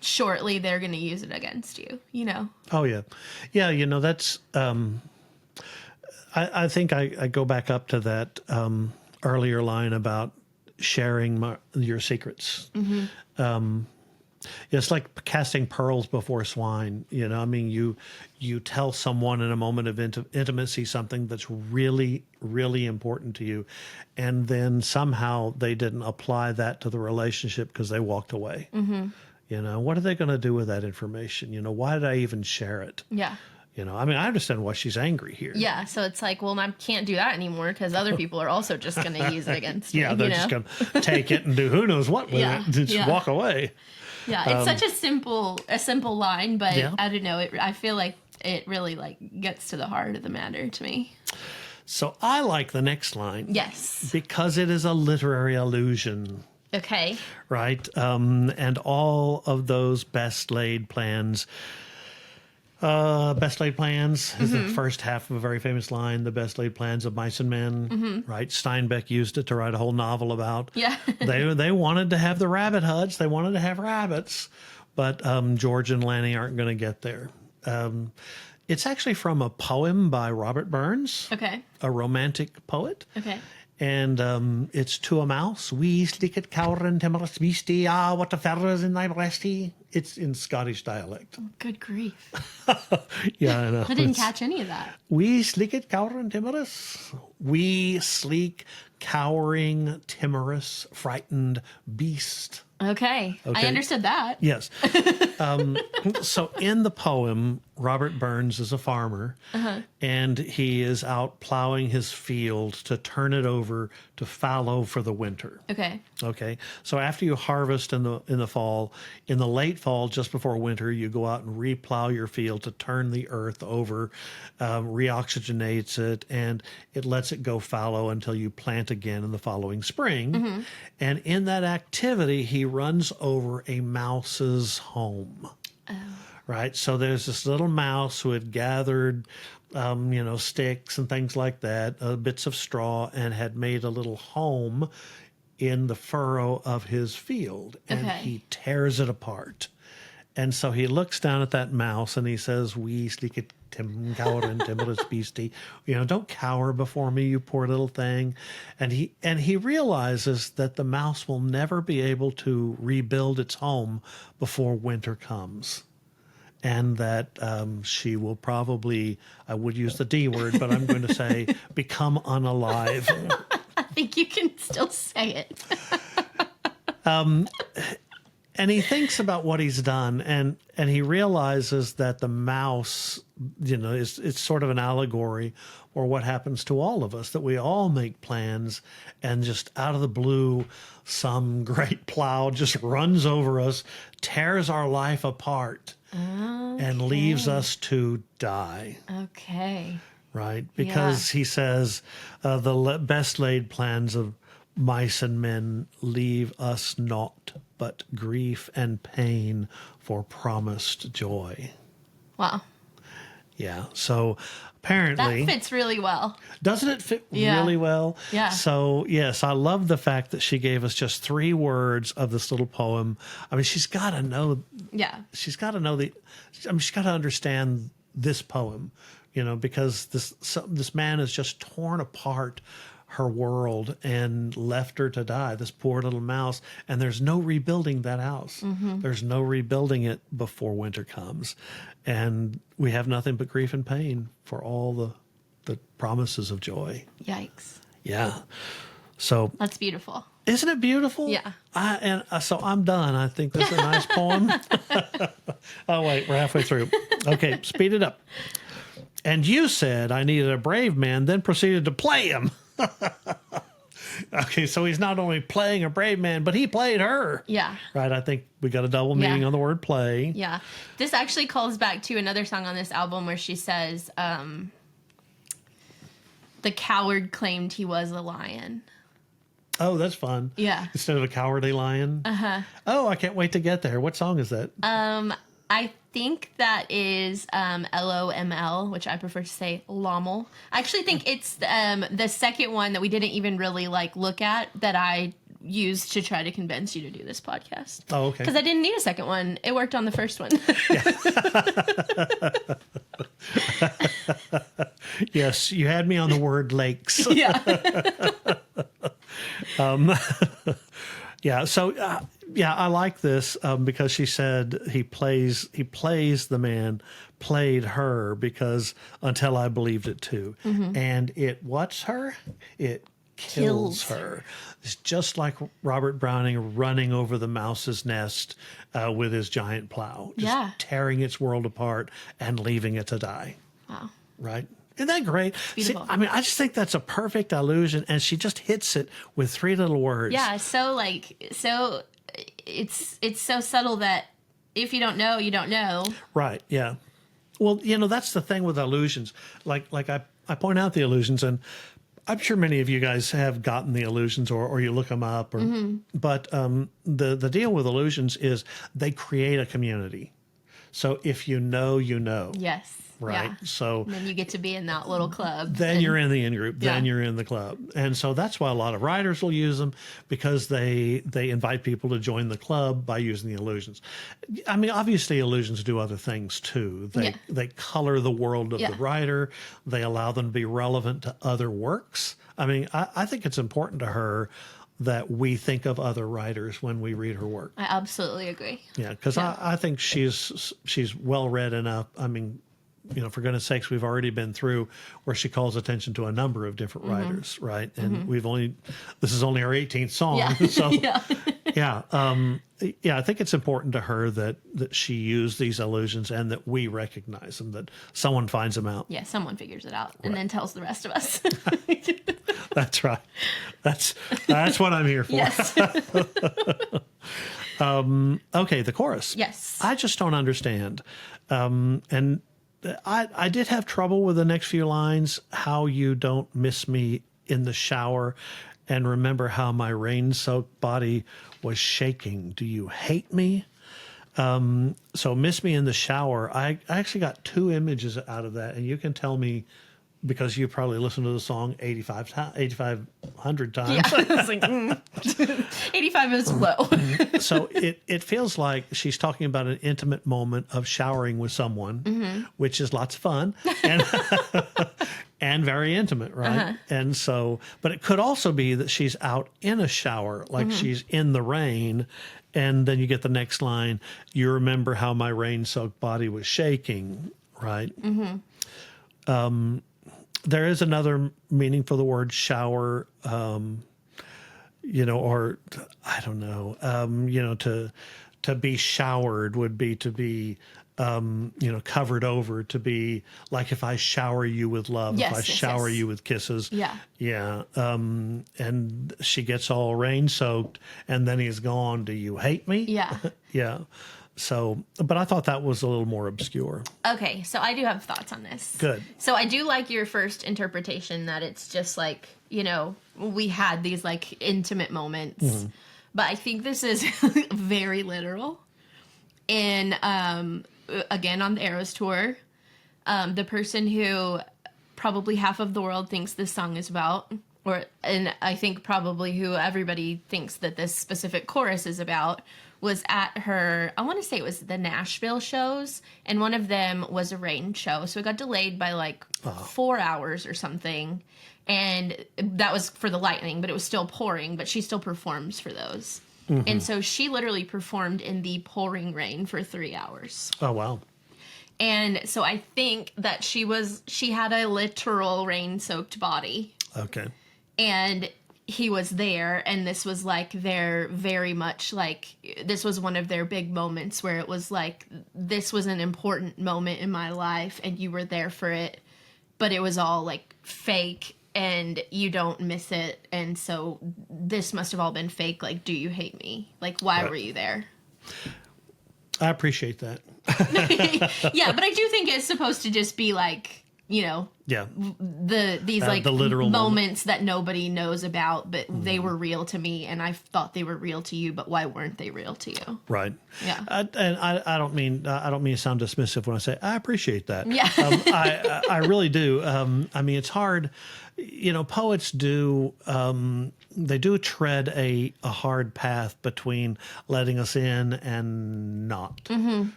shortly they're going to use it against you, you know? Oh yeah. Yeah. You know, that's, I think I go back up to that, earlier line about sharing your secrets. It's like casting pearls before swine. You know, I mean, you tell someone in a moment of intimacy something that's really, really important to you, and then somehow they didn't apply that to the relationship because they walked away. You know, what are they going to do with that information? You know, why did I even share it? Yeah. You know, I mean, I understand why she's angry here. Yeah, so it's like, well, I can't do that anymore because other people are also just going to use it against me. Yeah, they're just going to take it and do who knows what with it, just walk away. Yeah, it's such a simple line, but I don't know. I feel like it really like gets to the heart of the matter to me. So I like the next line. Yes. Because it is a literary allusion. Okay. Right? And all of those best laid plans. Best laid plans is the first half of a very famous line. The best laid plans of mice and men. Right? Steinbeck used it to write a whole novel about. Yeah. They wanted to have the rabbit huts. They wanted to have rabbits. But George and Lanny aren't going to get there. It's actually from a poem by Robert Burns. Okay. A romantic poet. Okay. And it's to a mouse. We sticket cowren timorous beastie. Ah, what the feathers in thy breasty. It's in Scottish dialect. Good grief. Yeah, I know. I didn't catch any of that. We sleek cowering timorous. We sleek, cowering, timorous, frightened beast. Okay. I understood that. Yes. So in the poem, Robert Burns is a farmer, and he is out plowing his field to turn it over to fallow for the winter. Okay. Okay. So after you harvest in the fall, in the late fall, just before winter, you go out and replow your field to turn the earth over, reoxygenates it, and it lets it go fallow until you plant again in the following spring. And in that activity, he runs over a mouse's home. Right. So there's this little mouse who had gathered, sticks and things like that, bits of straw, and had made a little home in the furrow of his field. And he tears it apart. And so he looks down at that mouse and he says, "We sleek tim cower and timorous beastie. Don't cower before me, you poor little thing." And he realizes that the mouse will never be able to rebuild its home before winter comes. And that she will probably, I would use the D word, but I'm going to say, become unalive. I think you can still say it. And he thinks about what he's done, and he realizes that the mouse, it's sort of an allegory for what happens to all of us, that we all make plans, and just out of the blue, some great plow just runs over us, tears our life apart, and leaves us to die. Okay. Right? Because he says the best laid plans of mice and men leave us naught but grief and pain for promised joy. Wow. Yeah. So apparently that fits really well. Doesn't it fit really well? Yeah. So yes, I love the fact that she gave us just 3 words of this little poem. I mean, she's got to know. Yeah. She's got to know she's got to understand this poem, because this man has just torn apart her world and left her to die, this poor little mouse, and there's no rebuilding that house. There's no rebuilding it before winter comes, and we have nothing but grief and pain for all the promises of joy. Yikes. Yeah. So that's beautiful. Isn't it beautiful? Yeah. So I'm done. I think this is a nice poem. Oh wait, we're halfway through. Okay, speed it up. "And you said I needed a brave man, then proceeded to play him." Okay, so he's not only playing a brave man, but he played her. Yeah. Right, I think we got a double meaning on the word play. Yeah. This actually calls back to another song on this album where she says, the coward claimed he was a lion. Oh, that's fun. Yeah. Instead of a cowardly lion. Oh, I can't wait to get there. What song is that? I think that is LOML, which I prefer to say Lommel. I actually think it's the second one that we didn't even really look at that I used to try to convince you to do this podcast. Oh, okay. Because I didn't need a second one. It worked on the first one. Yes, you had me on the word lakes. Yeah. Yeah. So, I like this because she said he plays the man, played her, because until I believed it too. And it what's her? It kills her. It's just like Robert Browning running over the mouse's nest with his giant plow, just tearing its world apart and leaving it to die. Wow. Right? Isn't that great? Beautiful. See, I mean, I just think that's a perfect allusion, and she just hits it with 3 little words. Yeah, so it's so subtle that if you don't know, you don't know. Right, yeah. Well, that's the thing with allusions. Like I point out the allusions, and I'm sure many of you guys have gotten the allusions or you look them up. But the deal with allusions is they create a community. So if you know, you know. Yes. Right. Yeah. So and then you get to be in that little club. Then you're in the in-group. Then you're in the club. And so that's why a lot of writers will use them, because they invite people to join the club by using the allusions. I mean, obviously allusions do other things too. They color the world of the writer. They allow them to be relevant to other works. I mean, I think it's important to her that we think of other writers when we read her work. I absolutely agree. Yeah, because I think she's well read enough. I mean, for goodness sakes, we've already been through where she calls attention to a number of different writers, right? And this is only our 18th song. Yeah. So, Yeah. I think it's important to her that she used these allusions and that we recognize them, that someone finds them out. Yeah, someone figures it out and then tells the rest of us. That's right. That's what I'm here for. Yes. Okay, the chorus. Yes. I just don't understand. And I did have trouble with the next few lines. How you don't miss me in the shower and remember how my rain-soaked body was shaking. Do you hate me? So miss me in the shower. I actually got two images out of that, and you can tell me, because you probably listened to the song 8,500 times. Yeah, it's like 85 is low. So it feels like she's talking about an intimate moment of showering with someone, which is lots of fun and and very intimate, right? And so, but it could also be that she's out in a shower, like she's in the rain, and then you get the next line, you remember how my rain-soaked body was shaking, right? There is another meaning for the word shower, or I don't know, to be showered would be to be, covered over, to be like if I shower you with love, if I shower you with kisses. Yeah. Yeah. And she gets all rain soaked and then he's gone. Do you hate me? Yeah. Yeah. So, but I thought that was a little more obscure. Okay, so I do have thoughts on this. Good. So I do like your first interpretation that it's just like, we had these like intimate moments. But I think this is very literal. And again, on the Eras tour, the person who probably half of the world thinks this song is about, and I think probably who everybody thinks that this specific chorus is about, was at her, I want to say it was the Nashville shows, and one of them was a rain show. So it got delayed by like 4 hours or something. And that was for the lightning, but it was still pouring, but she still performs for those. And so she literally performed in the pouring rain for 3 hours. Oh, wow. And so I think that she had a literal rain-soaked body. Okay. And he was there, and this was like their very much like, this was one of their big moments where it was like, this was an important moment in my life and you were there for it, but it was all like fake and you don't miss it. And so this must have all been fake. Like, do you hate me? Like, why were you there? I appreciate that. Yeah, but I do think it's supposed to just be like, Yeah. these like the literal moments that nobody knows about, but they were real to me, and I thought they were real to you. But why weren't they real to you? Right. Yeah. And I don't mean to sound dismissive when I say I appreciate that. Yeah. I really do. I mean, it's hard. Poets do. They do tread a hard path between letting us in and not.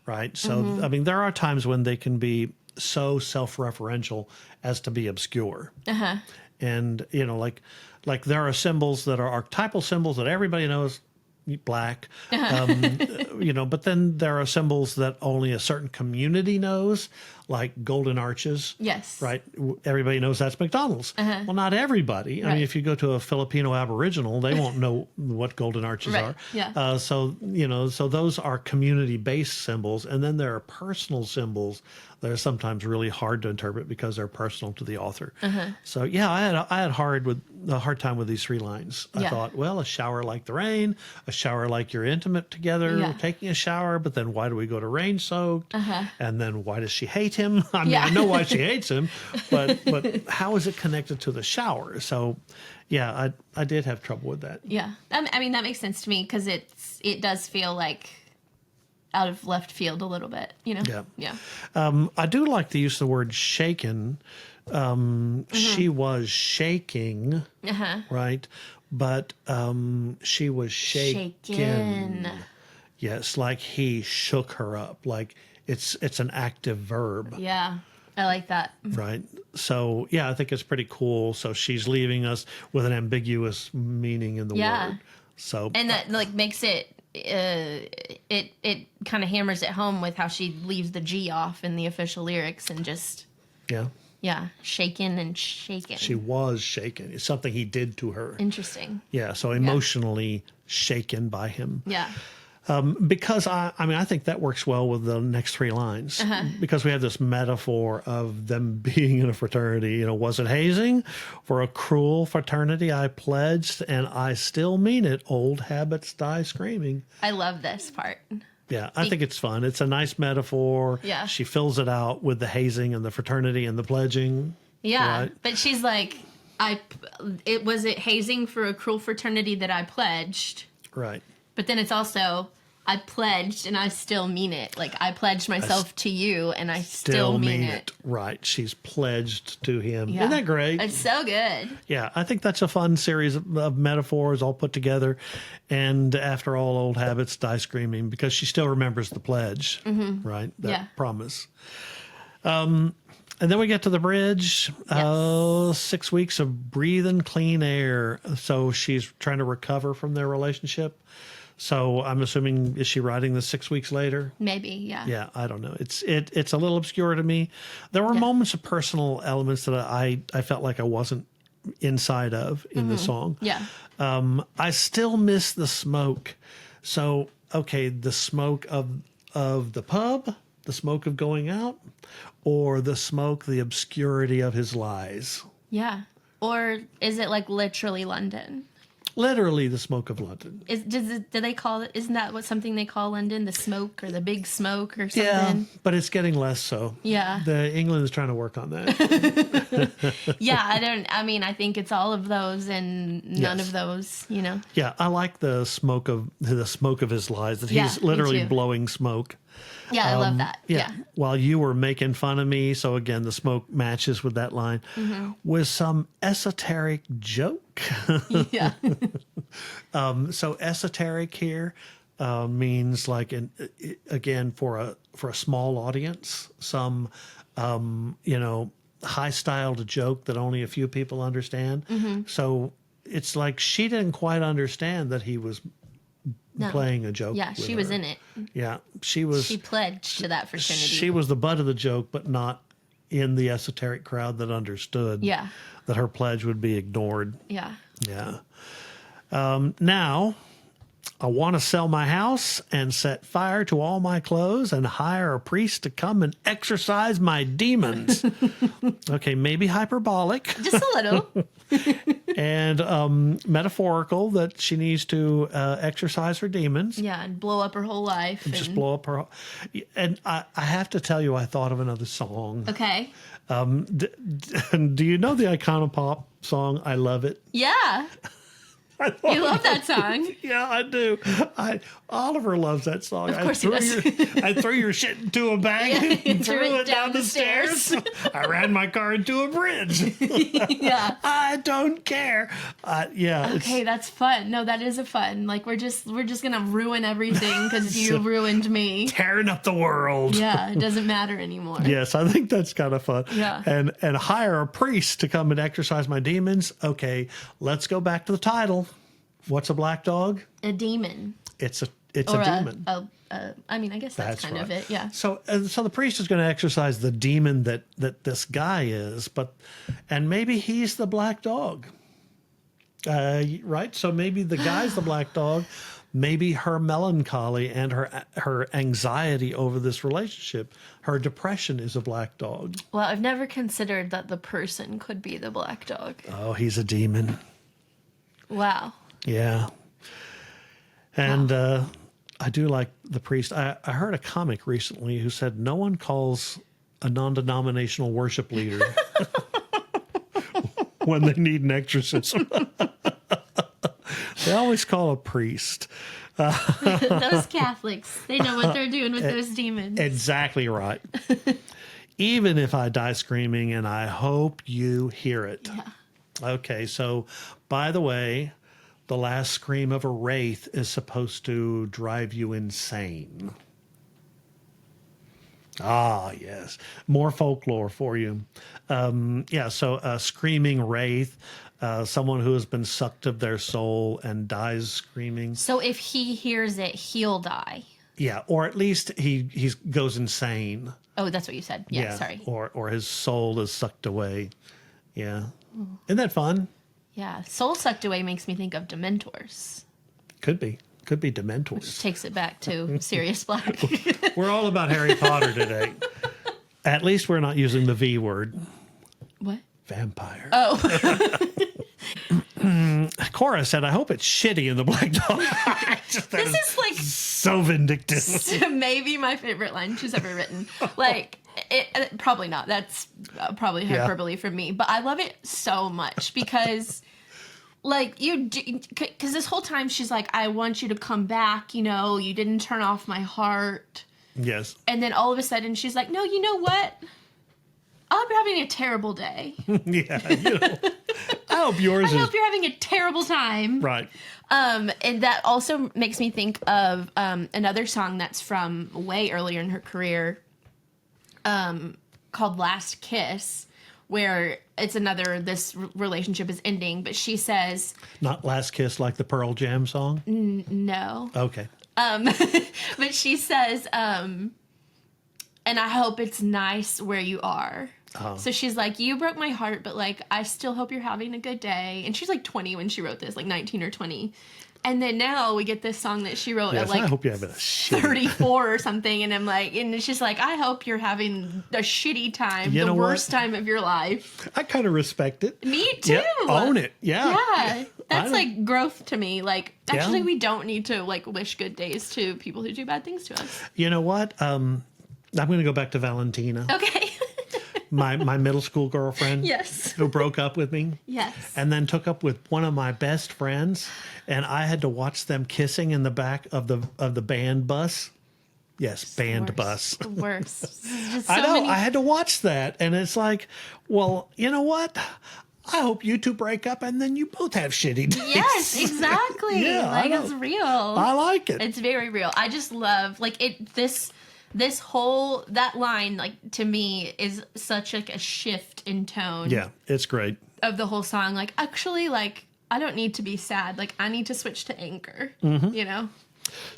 Right. So I mean, there are times when they can be so self-referential as to be obscure. And, like there are symbols that are archetypal symbols that everybody knows, black, but then there are symbols that only a certain community knows, like golden arches. Yes. Right. Everybody knows that's McDonald's. Well, not everybody. I mean, if you go to a Filipino Aboriginal, they won't know what golden arches are. Yeah. So those are community-based symbols. And then there are personal symbols that are sometimes really hard to interpret because they're personal to the author. So yeah, I had a hard time with these three lines. I thought, well, a shower like the rain, a shower like you're intimate together, taking a shower, but then why do we go to rain soaked? And then why does she hate him? I mean, I know why she hates him, but how is it connected to the shower? So yeah, I did have trouble with that. Yeah. I mean, that makes sense to me because it does feel like out of left field a little bit, Yeah. Yeah. I do like the use of the word shaken. She was shaking, right? But she was shaken. Yes, like he shook her up. Like it's an active verb. Yeah. I like that. Right. So yeah, I think it's pretty cool. So she's leaving us with an ambiguous meaning in the word. So And that like makes it it kind of hammers it home with how she leaves the G off in the official lyrics and just shaken and shaken. She was shaken. It's something he did to her. Interesting. Yeah, so emotionally shaken by him. Yeah. Because I think that works well with the next three lines, because we have this metaphor of them being in a fraternity. Was it hazing? For a cruel fraternity I pledged, and I still mean it. Old habits die screaming. I love this part. Yeah, I think it's fun. It's a nice metaphor. Yeah. She fills it out with the hazing and the fraternity and the pledging. Yeah, right? but she's like, it hazing for a cruel fraternity that I pledged. Right. But then it's also, I pledged and I still mean it. Like, I pledged myself to you and I still mean it. Right. She's pledged to him. Yeah. Isn't that great? It's so good. Yeah. I think that's a fun series of metaphors all put together. And after all, old habits die screaming, because she still remembers the pledge, right? That promise. And then we get to the bridge. Yes. 6 weeks of breathing clean air. So she's trying to recover from their relationship. So I'm assuming, is she writing this 6 weeks later? Maybe, yeah. Yeah, I don't know. It's a little obscure to me. There were moments of personal elements that I felt like I wasn't inside of in the song. Yeah. I still miss the smoke. So, okay, the smoke of the pub, the smoke of going out, or the smoke, the obscurity of his lies. Yeah. Or is it like literally London? Literally the smoke of London. Do they call it? Isn't that something they call London? The smoke or the big smoke or something? Yeah, but it's getting less so. Yeah. England is trying to work on that. Yeah, I think it's all of those and none of those, Yeah, I like the smoke of his lies, that he's me literally too. blowing smoke. Yeah, I love that. Yeah. While you were making fun of me, so again, the smoke matches with that line, with some esoteric joke. Yeah. So esoteric here means like, again, for a small audience, some high styled joke that only a few people understand. So it's like she didn't quite understand that he was playing a joke. Yeah, she was in it. Yeah, she pledged to that fraternity. She was the butt of the joke, but not in the esoteric crowd that understood that her pledge would be ignored. Yeah. Yeah. Now, I want to sell my house and set fire to all my clothes and hire a priest to come and exorcise my demons. Okay, maybe hyperbolic. Just a little. And metaphorical, that she needs to exorcise her demons. Yeah, and blow up her whole life. Just blow up her. And I have to tell you, I thought of another song. Okay. Do you know the Iconopop song, I Love It? Yeah. You love that song. Yeah, I do. Oliver loves that song. Of course he does. I threw your shit into a bag and threw it down the stairs. I ran my car into a bridge. Yeah. I don't care. Yeah. Okay, that's fun. No, that is a fun. Like, we're just gonna ruin everything because you ruined me. Tearing up the world. Yeah, it doesn't matter anymore. Yes, I think that's kind of fun. Yeah. And hire a priest to come and exorcise my demons. Okay, let's go back to the title. What's a black dog? A demon. It's a demon. I guess that's kind of it. Yeah. So the priest is going to exorcise the demon that this guy is, and maybe he's the black dog. Right? So maybe the guy's the black dog. Maybe her melancholy and her anxiety over this relationship, her depression, is a black dog. Well, I've never considered that the person could be the black dog. Oh, he's a demon. Wow. Yeah. And I do like the priest. I heard a comic recently who said no one calls a non-denominational worship leader when they need an exorcism. They always call a priest. Those Catholics, they know what they're doing with those demons. Exactly right. Even if I die screaming, and I hope you hear it. Yeah. Okay, so by the way, the last scream of a wraith is supposed to drive you insane. Ah, yes. More folklore for you. So a screaming wraith, someone who has been sucked of their soul and dies screaming. So if he hears it, he'll die. Yeah, or at least he goes insane. Oh, that's what you said. Yeah, sorry. Or his soul is sucked away. Yeah. Isn't that fun? Yeah, soul sucked away makes me think of Dementors. Could be. Could be Dementors. Takes it back to Sirius Black. We're all about Harry Potter today. At least we're not using the V word. What? Vampire. Oh. Cora said, I hope it's shitty in the Black Dog. This is like so vindictive. maybe my favorite line she's ever written. Like, it probably not. That's probably hyperbole from me. But I love it so much because, like, because this whole time she's like, I want you to come back. You know, you didn't turn off my heart. Yes. And then all of a sudden she's like, no, you know what? I'm having a terrible day. Yeah. You know, I hope yours I hope you're having a terrible time. Right. And that also makes me think of another song that's from way earlier in her career, called Last Kiss, where it's this relationship is ending, but she says... Not Last Kiss like the Pearl Jam song? No. Okay. But she says, and I hope it's nice where you are. Oh. So she's like, you broke my heart, but like, I still hope you're having a good day. And she's like 20 when she wrote this, like 19 or 20. And then now we get this song that she wrote at like I hope you're having a 34 or something. And I'm like, and it's just like, I hope you're having a shitty time, the worst time of your life. I kind of respect it. Me too. Yeah, own it. Yeah. Yeah. That's like growth to me. Like, actually, we don't need to like wish good days to people who do bad things to us. You know what? I'm going to go back to Valentina. Okay. my middle school girlfriend. Yes. Who broke up with me. Yes. And then took up with one of my best friends, and I had to watch them kissing in the back of the band bus. Yes, band bus. The worst. Just I know. I had to watch that, and it's like, well, you know what? I hope you two break up, and then you both have shitty days. Yes, exactly. Yeah, like it's real. I like it. It's very real. I just love like it. This whole that line, like, to me is such like a shift in tone. Yeah, it's great. Of the whole song. Like, actually, like, I don't need to be sad. Like, I need to switch to anger. Mm-hmm. You know?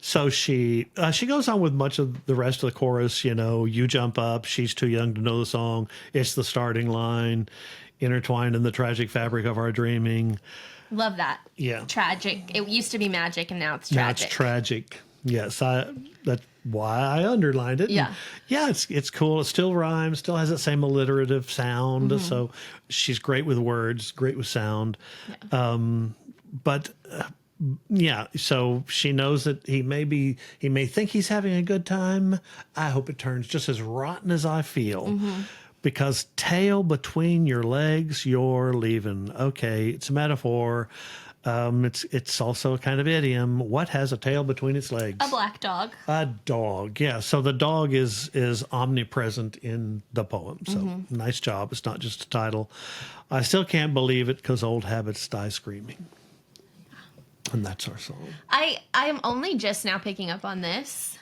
So she goes on with much of the rest of the chorus, you know, you jump up, she's too young to know the song. It's the starting line, intertwined in the tragic fabric of our dreaming. Love that. Yeah. Tragic. It used to be magic and now it's tragic. Now it's tragic. Yes, that's why I underlined it. Yeah. And yeah, it's cool. It still rhymes, still has that same alliterative sound. Mm-hmm. So she's great with words, great with sound. Yeah. So she knows that he may think he's having a good time. I hope it turns just as rotten as I feel. Mm-hmm. Because tail between your legs, you're leaving. Okay, it's a metaphor. It's also a kind of idiom. What has a tail between its legs? A black dog. A dog, yeah. So the dog is omnipresent in the poem. So nice job. It's not just a title. I still can't believe it because old habits die screaming. And that's our song. I am only just now picking up on this,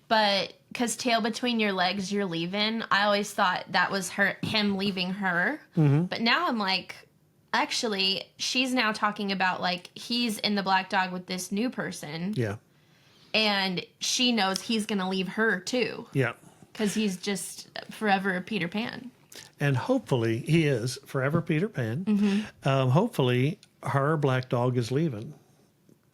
but because tail between your legs, you're leaving. I always thought that was him leaving her. Mm-hmm. But now I'm like, actually, she's now talking about, like, he's in the black dog with this new person. Yeah. And she knows he's going to leave her, too. Yeah. Because he's just forever Peter Pan. And hopefully, he is forever Peter Pan. Mm-hmm. Hopefully, her black dog is leaving.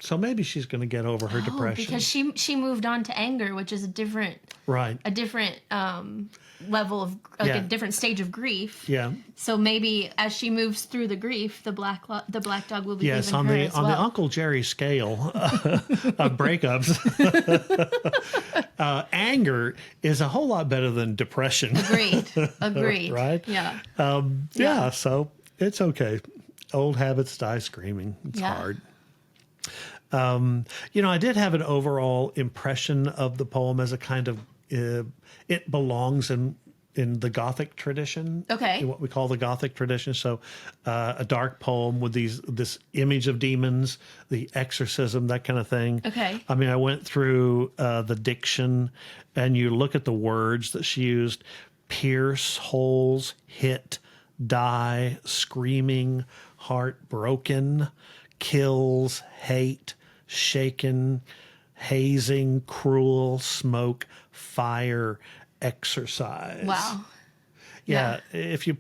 So maybe she's going to get over her depression. Because she moved on to anger, which is a different level of a different stage of grief. Yeah. So maybe as she moves through the grief, the black dog will be leaving her as well. On the Uncle Jerry scale of breakups, anger is a whole lot better than depression. Agreed. Right? Yeah. So it's okay. Old habits die screaming. It's hard. I did have an overall impression of the poem as a kind of it belongs in in the Gothic tradition. Okay. In what we call the Gothic tradition. So a dark poem with this image of demons, the exorcism, that kind of thing. Okay. I mean, I went through the diction, and you look at the words that she used: pierce, holes, hit, die, screaming, heart broken, kills, hate, shaken, hazing, cruel, smoke, fire, exercise. Wow. Yeah, if you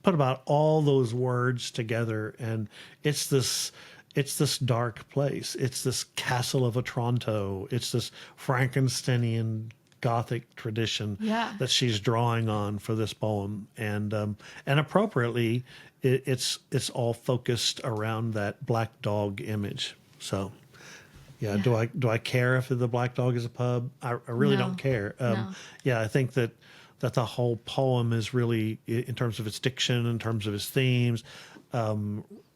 put about all those words together, and it's this dark place. It's this castle of Otranto. It's this Frankensteinian Gothic tradition that she's drawing on for this poem, and appropriately, it's all focused around that black dog image. So, yeah. Do I care if the black dog is a pub? I really don't care. No. Yeah, I think that the whole poem is really, in terms of its diction, in terms of its themes,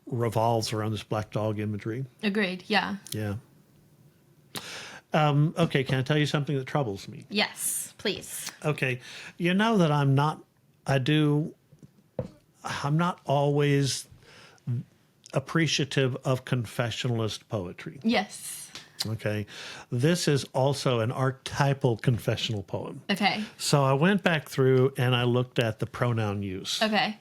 revolves around this black dog imagery. Agreed. Yeah. Yeah. Okay, can I tell you something that troubles me? Yes, please. Okay, you know that I'm not always appreciative of confessionalist poetry. Yes. Okay, this is also an archetypal confessional poem. Okay. So I went back through and I looked at the pronoun use. Okay.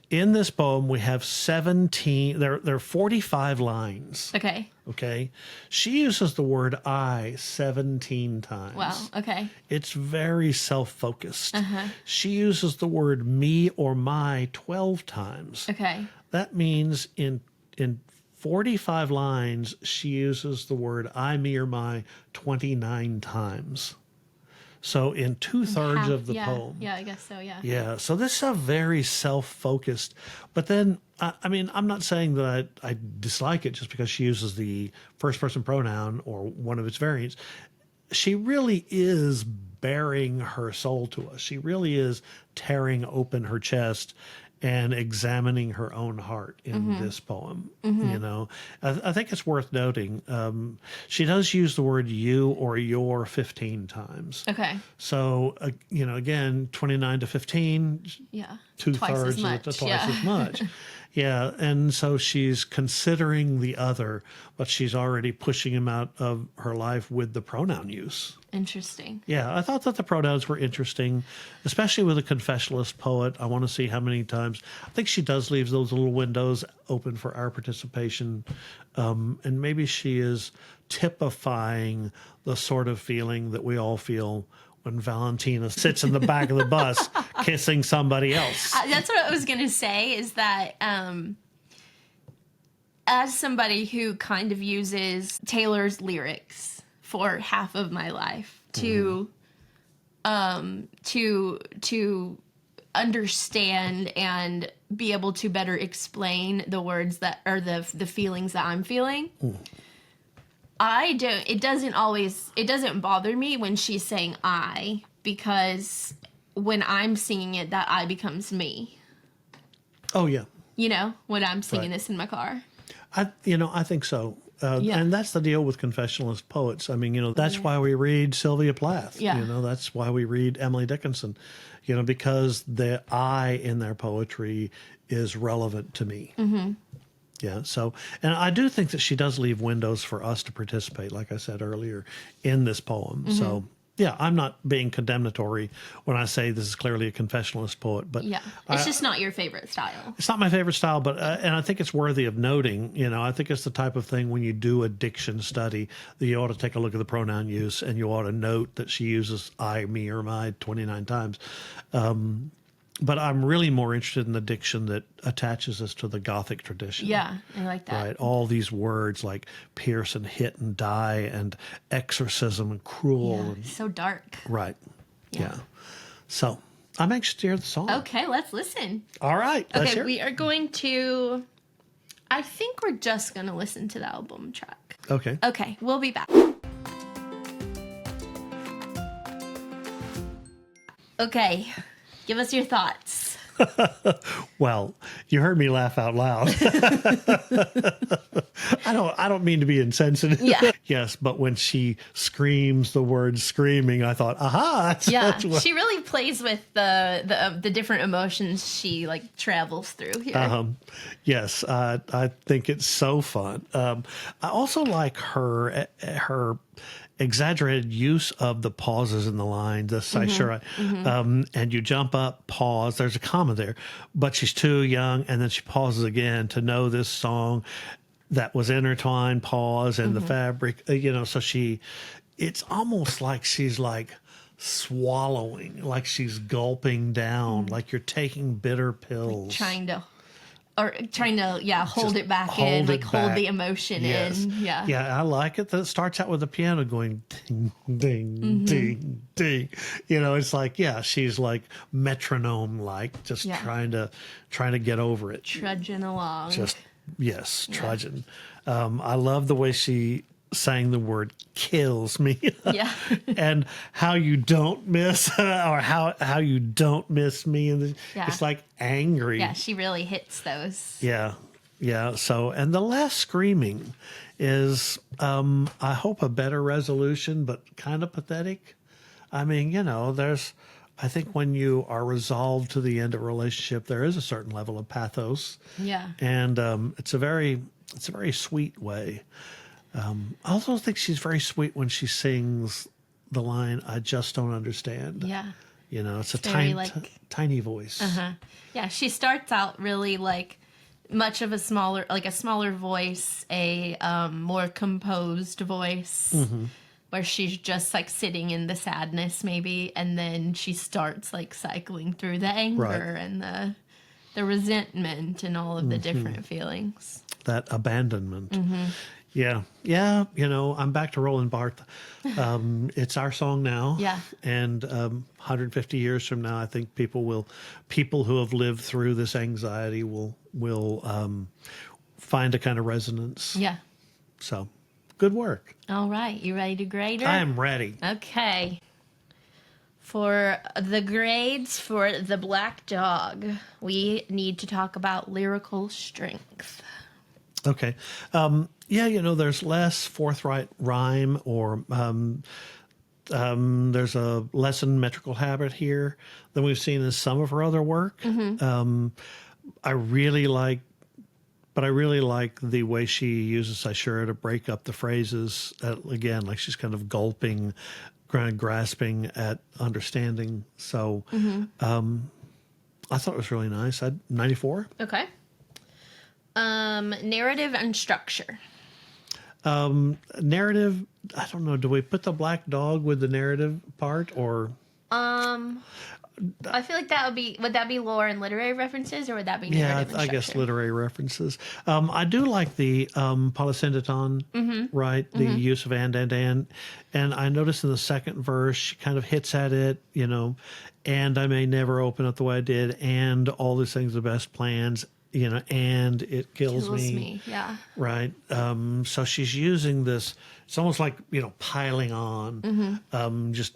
In this poem, we have 17, there are 45 lines. Okay. Okay. She uses the word I 17 times. Wow. Okay. It's very self-focused. She uses the word me or my 12 times. Okay. That means in 45 lines, she uses the word I, me, or my 29 times. So in 2/3 of the poem. Yeah, I guess so, yeah. Yeah, so this is a very self-focused, but then, I mean, I'm not saying that I dislike it just because she uses the first-person pronoun or one of its variants. She really is bearing her soul to us. She really is tearing open her chest and examining her own heart in this poem. You know, I think it's worth noting. She does use the word you or your 15 times. Okay. So, you know, again, 29 to 15, Yeah. 2/3 Twice as much. twice as much. Yeah. And so she's considering the other, but she's already pushing him out of her life with the pronoun use. Interesting. Yeah, I thought that the pronouns were interesting, especially with a confessionalist poet. I want to see how many times. I think she does leave those little windows open for our participation. And maybe she is typifying the sort of feeling that we all feel when Valentina sits in the back of the bus kissing somebody else. That's what I was going to say, is that as somebody who kind of uses Taylor's lyrics for half of my life to understand and be able to better explain the words that are the feelings that I'm feeling. It doesn't bother me when she's saying I, because when I'm singing it, that I becomes me. Oh, yeah. You know, when I'm singing this in my car. I think so. And that's the deal with confessionalist poets. I mean, you know, that's why we read Sylvia Plath. Yeah. You know, that's why we read Emily Dickinson, you know, because the I in their poetry is relevant to me. Yeah. So, and I do think that she does leave windows for us to participate, like I said earlier, in this poem. So, yeah, I'm not being condemnatory when I say this is clearly a confessionalist poet, but Yeah. It's just not your favorite style. it's not my favorite style, but and I think it's worthy of noting. You know, I think it's the type of thing when you do a diction study that you ought to take a look at the pronoun use, and you ought to note that she uses I, me, or my 29 times. But I'm really more interested in the diction that attaches us to the Gothic tradition. Yeah, I like that. Right, all these words like pierce and hit and die and exorcism and cruel. Yeah, And, so dark. right, yeah. So I'm anxious to hear the song. Okay, let's listen. All right, let's Okay, hear it. we are going to... I think we're just going to listen to the album track. Okay. Okay, we'll be back. Okay, give us your thoughts. Well, you heard me laugh out loud. I don't mean to be insensitive. Yeah. Yes, but when she screams the word screaming, I thought, aha. That's what... She really plays with the different emotions she like travels through here. Yes, I think it's so fun. I also like her exaggerated use of the pauses in the line, the caesura, and you jump up, pause. There's a comma there, but she's too young, and then she pauses again to know this song that was intertwined, pause, and the fabric. So it's almost like she's like swallowing, like she's gulping down, like you're taking bitter pills, trying to hold it back hold in, it hold back. the emotion in. Yeah, I like it that it starts out with the piano going ding, ding, ding, ding. It's like, she's like metronome, like just trying to get over it, trudging along. Trudging. I love the way she sang the word kills me. And how you don't miss or how you don't miss me, it's like angry. She really hits those. So, and the last screaming is I hope a better resolution, but kind of pathetic. I mean, I think when you are resolved to the end of a relationship, there is a certain level of pathos. And it's a very sweet way. I also think she's very sweet when she sings the line, "I just don't understand." It's a tiny voice. She starts out really like much of a smaller voice, a more composed voice, where she's just like sitting in the sadness maybe, and then she starts like cycling through the anger and the resentment and all of the different feelings. That abandonment. Yeah. I'm back to Roland Barthes. It's our song now. And 150 years from now, I think people who have lived through this anxiety will find a kind of resonance. So, good work. All right. You ready to grade her? I am ready. Okay. For the grades for The Black Dog, we need to talk about lyrical strength. Okay. There's less forthright rhyme or there's a less metrical habit here than we've seen in some of her other work. I really like the way she uses caesura to break up the phrases. Again, like she's kind of gulping, kind of grasping at understanding. So I thought it was really nice. 94. Okay. Narrative and structure. Narrative, I don't know. Do we put the black dog with the narrative part or? I feel like would that be lore and literary references, or would that be narrative and I guess literary references. I do like the Polysyndeton, right? The use of and I noticed in the second verse, she kind of hits at it, and I may never open up the way I did, and all these things, the best plans, and it kills me. Right. So she's using this, it's almost like, piling on, just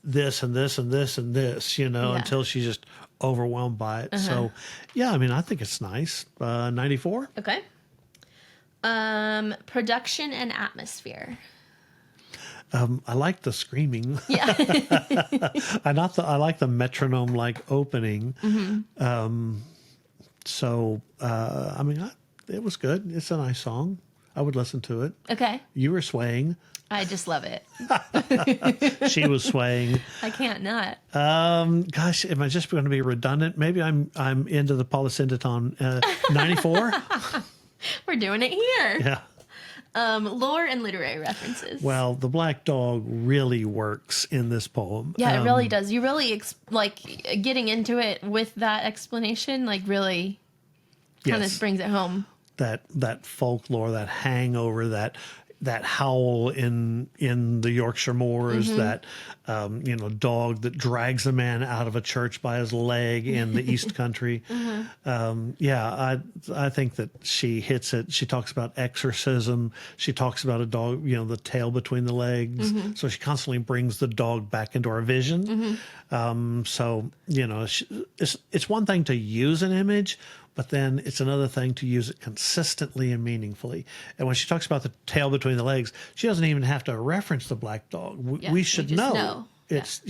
this and this and this and this, until she's just overwhelmed by it. So, I think it's nice. 94. Okay. Production and atmosphere. I like the screaming. I like the metronome like opening. So, it was good. It's a nice song. I would listen to it. Okay. You were swaying. I just love it. She was swaying. I can't not. Gosh, am I just going to be redundant? Maybe I'm into the Polysyndeton. 94. We're doing it here. Yeah. Lore and literary references. Well, the black dog really works in this poem. Yeah, it really does. You really getting into it with that explanation, really kind of brings it home. That folklore, that hangover, that that howl in the Yorkshire moors, that dog that drags a man out of a church by his leg in the East Country. I think that she hits it. She talks about exorcism. She talks about a dog, the tail between the legs. So she constantly brings the dog back into our vision. It's one thing to use an image, but then it's another thing to use it consistently and meaningfully. And when she talks about the tail between the legs, she doesn't even have to reference the black dog. We should just know. know. It's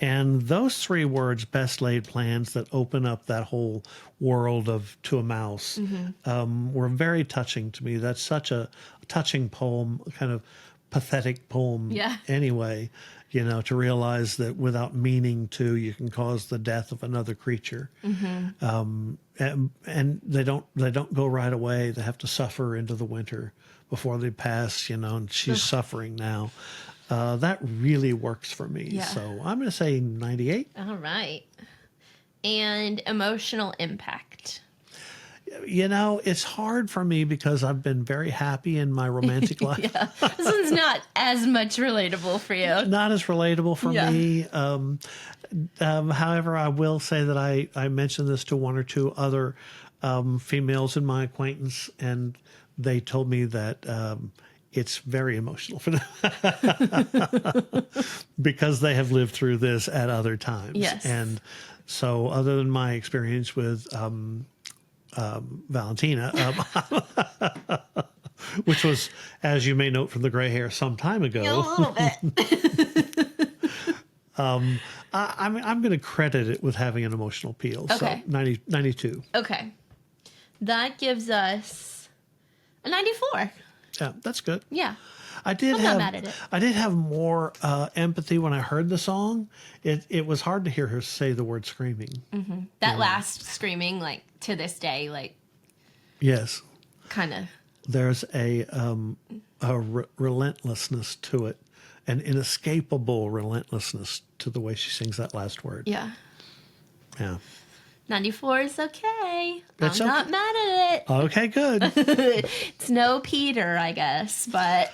And those 3 words, best laid plans, that open up that whole world of To a Mouse, were very touching to me. That's such a touching poem, kind of pathetic poem anyway, to realize that without meaning to, you can cause the death of another creature. And they don't go right away. They have to suffer into the winter before they pass, and she's suffering now. That really works for me. So I'm going to say 98. All right. And emotional impact. It's hard for me because I've been very happy in my romantic life. This one's not as much relatable for you. Not as relatable for me. However, I will say that I mentioned this to 1 or 2 other females in my acquaintance, and they told me that it's very emotional for them because they have lived through this at other times. Yes. And so other than my experience with Valentina, which was, as you may note from the gray hair, some time ago. A little bit. I'm going to credit it with having an emotional appeal. Okay. So 92. Okay. That gives us a 94. Yeah, that's good. Yeah. I did I'm not mad at it. I did have more empathy when I heard the song. It was hard to hear her say the word screaming. That last screaming, to this day, yes, kind of. There's a relentlessness to it, an inescapable relentlessness to the way she sings that last word. Yeah. Yeah. 94 is okay. That's I'm not mad at it. Okay, good. It's no Peter, I guess, but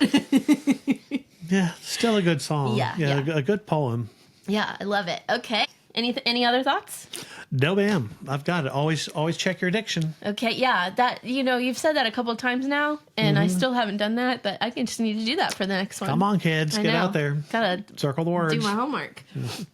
Yeah, still a good song. Yeah. A good poem. yeah, I love it. Okay. Any other thoughts? No, ma'am. I've got it. Always check your diction. Okay, yeah. That you've said that a couple of times now, and I still haven't done that, but I just need to do that for the next one. Come on, kids. I Get know. out there. Gotta Circle the words. do my homework.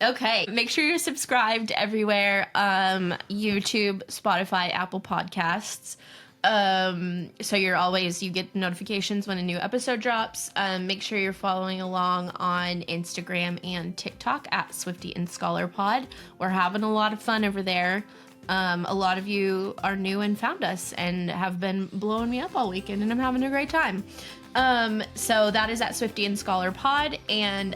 Okay. Make sure you're subscribed everywhere. YouTube, Spotify, Apple Podcasts. So you get notifications when a new episode drops. Make sure you're following along on Instagram and TikTok at Swiftie and Scholar Pod. We're having a lot of fun over there. A lot of you are new and found us and have been blowing me up all weekend, and I'm having a great time. So that is at Swiftie and Scholar Pod, and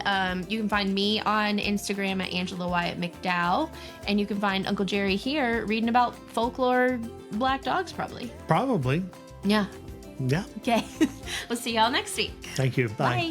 you can find me on Instagram at Angela Wyatt McDowell, and you can find Uncle Jerry here reading about folklore black dogs, probably. Probably. Yeah. Yeah. Okay. We'll see y'all next week. Thank you. Bye. Bye.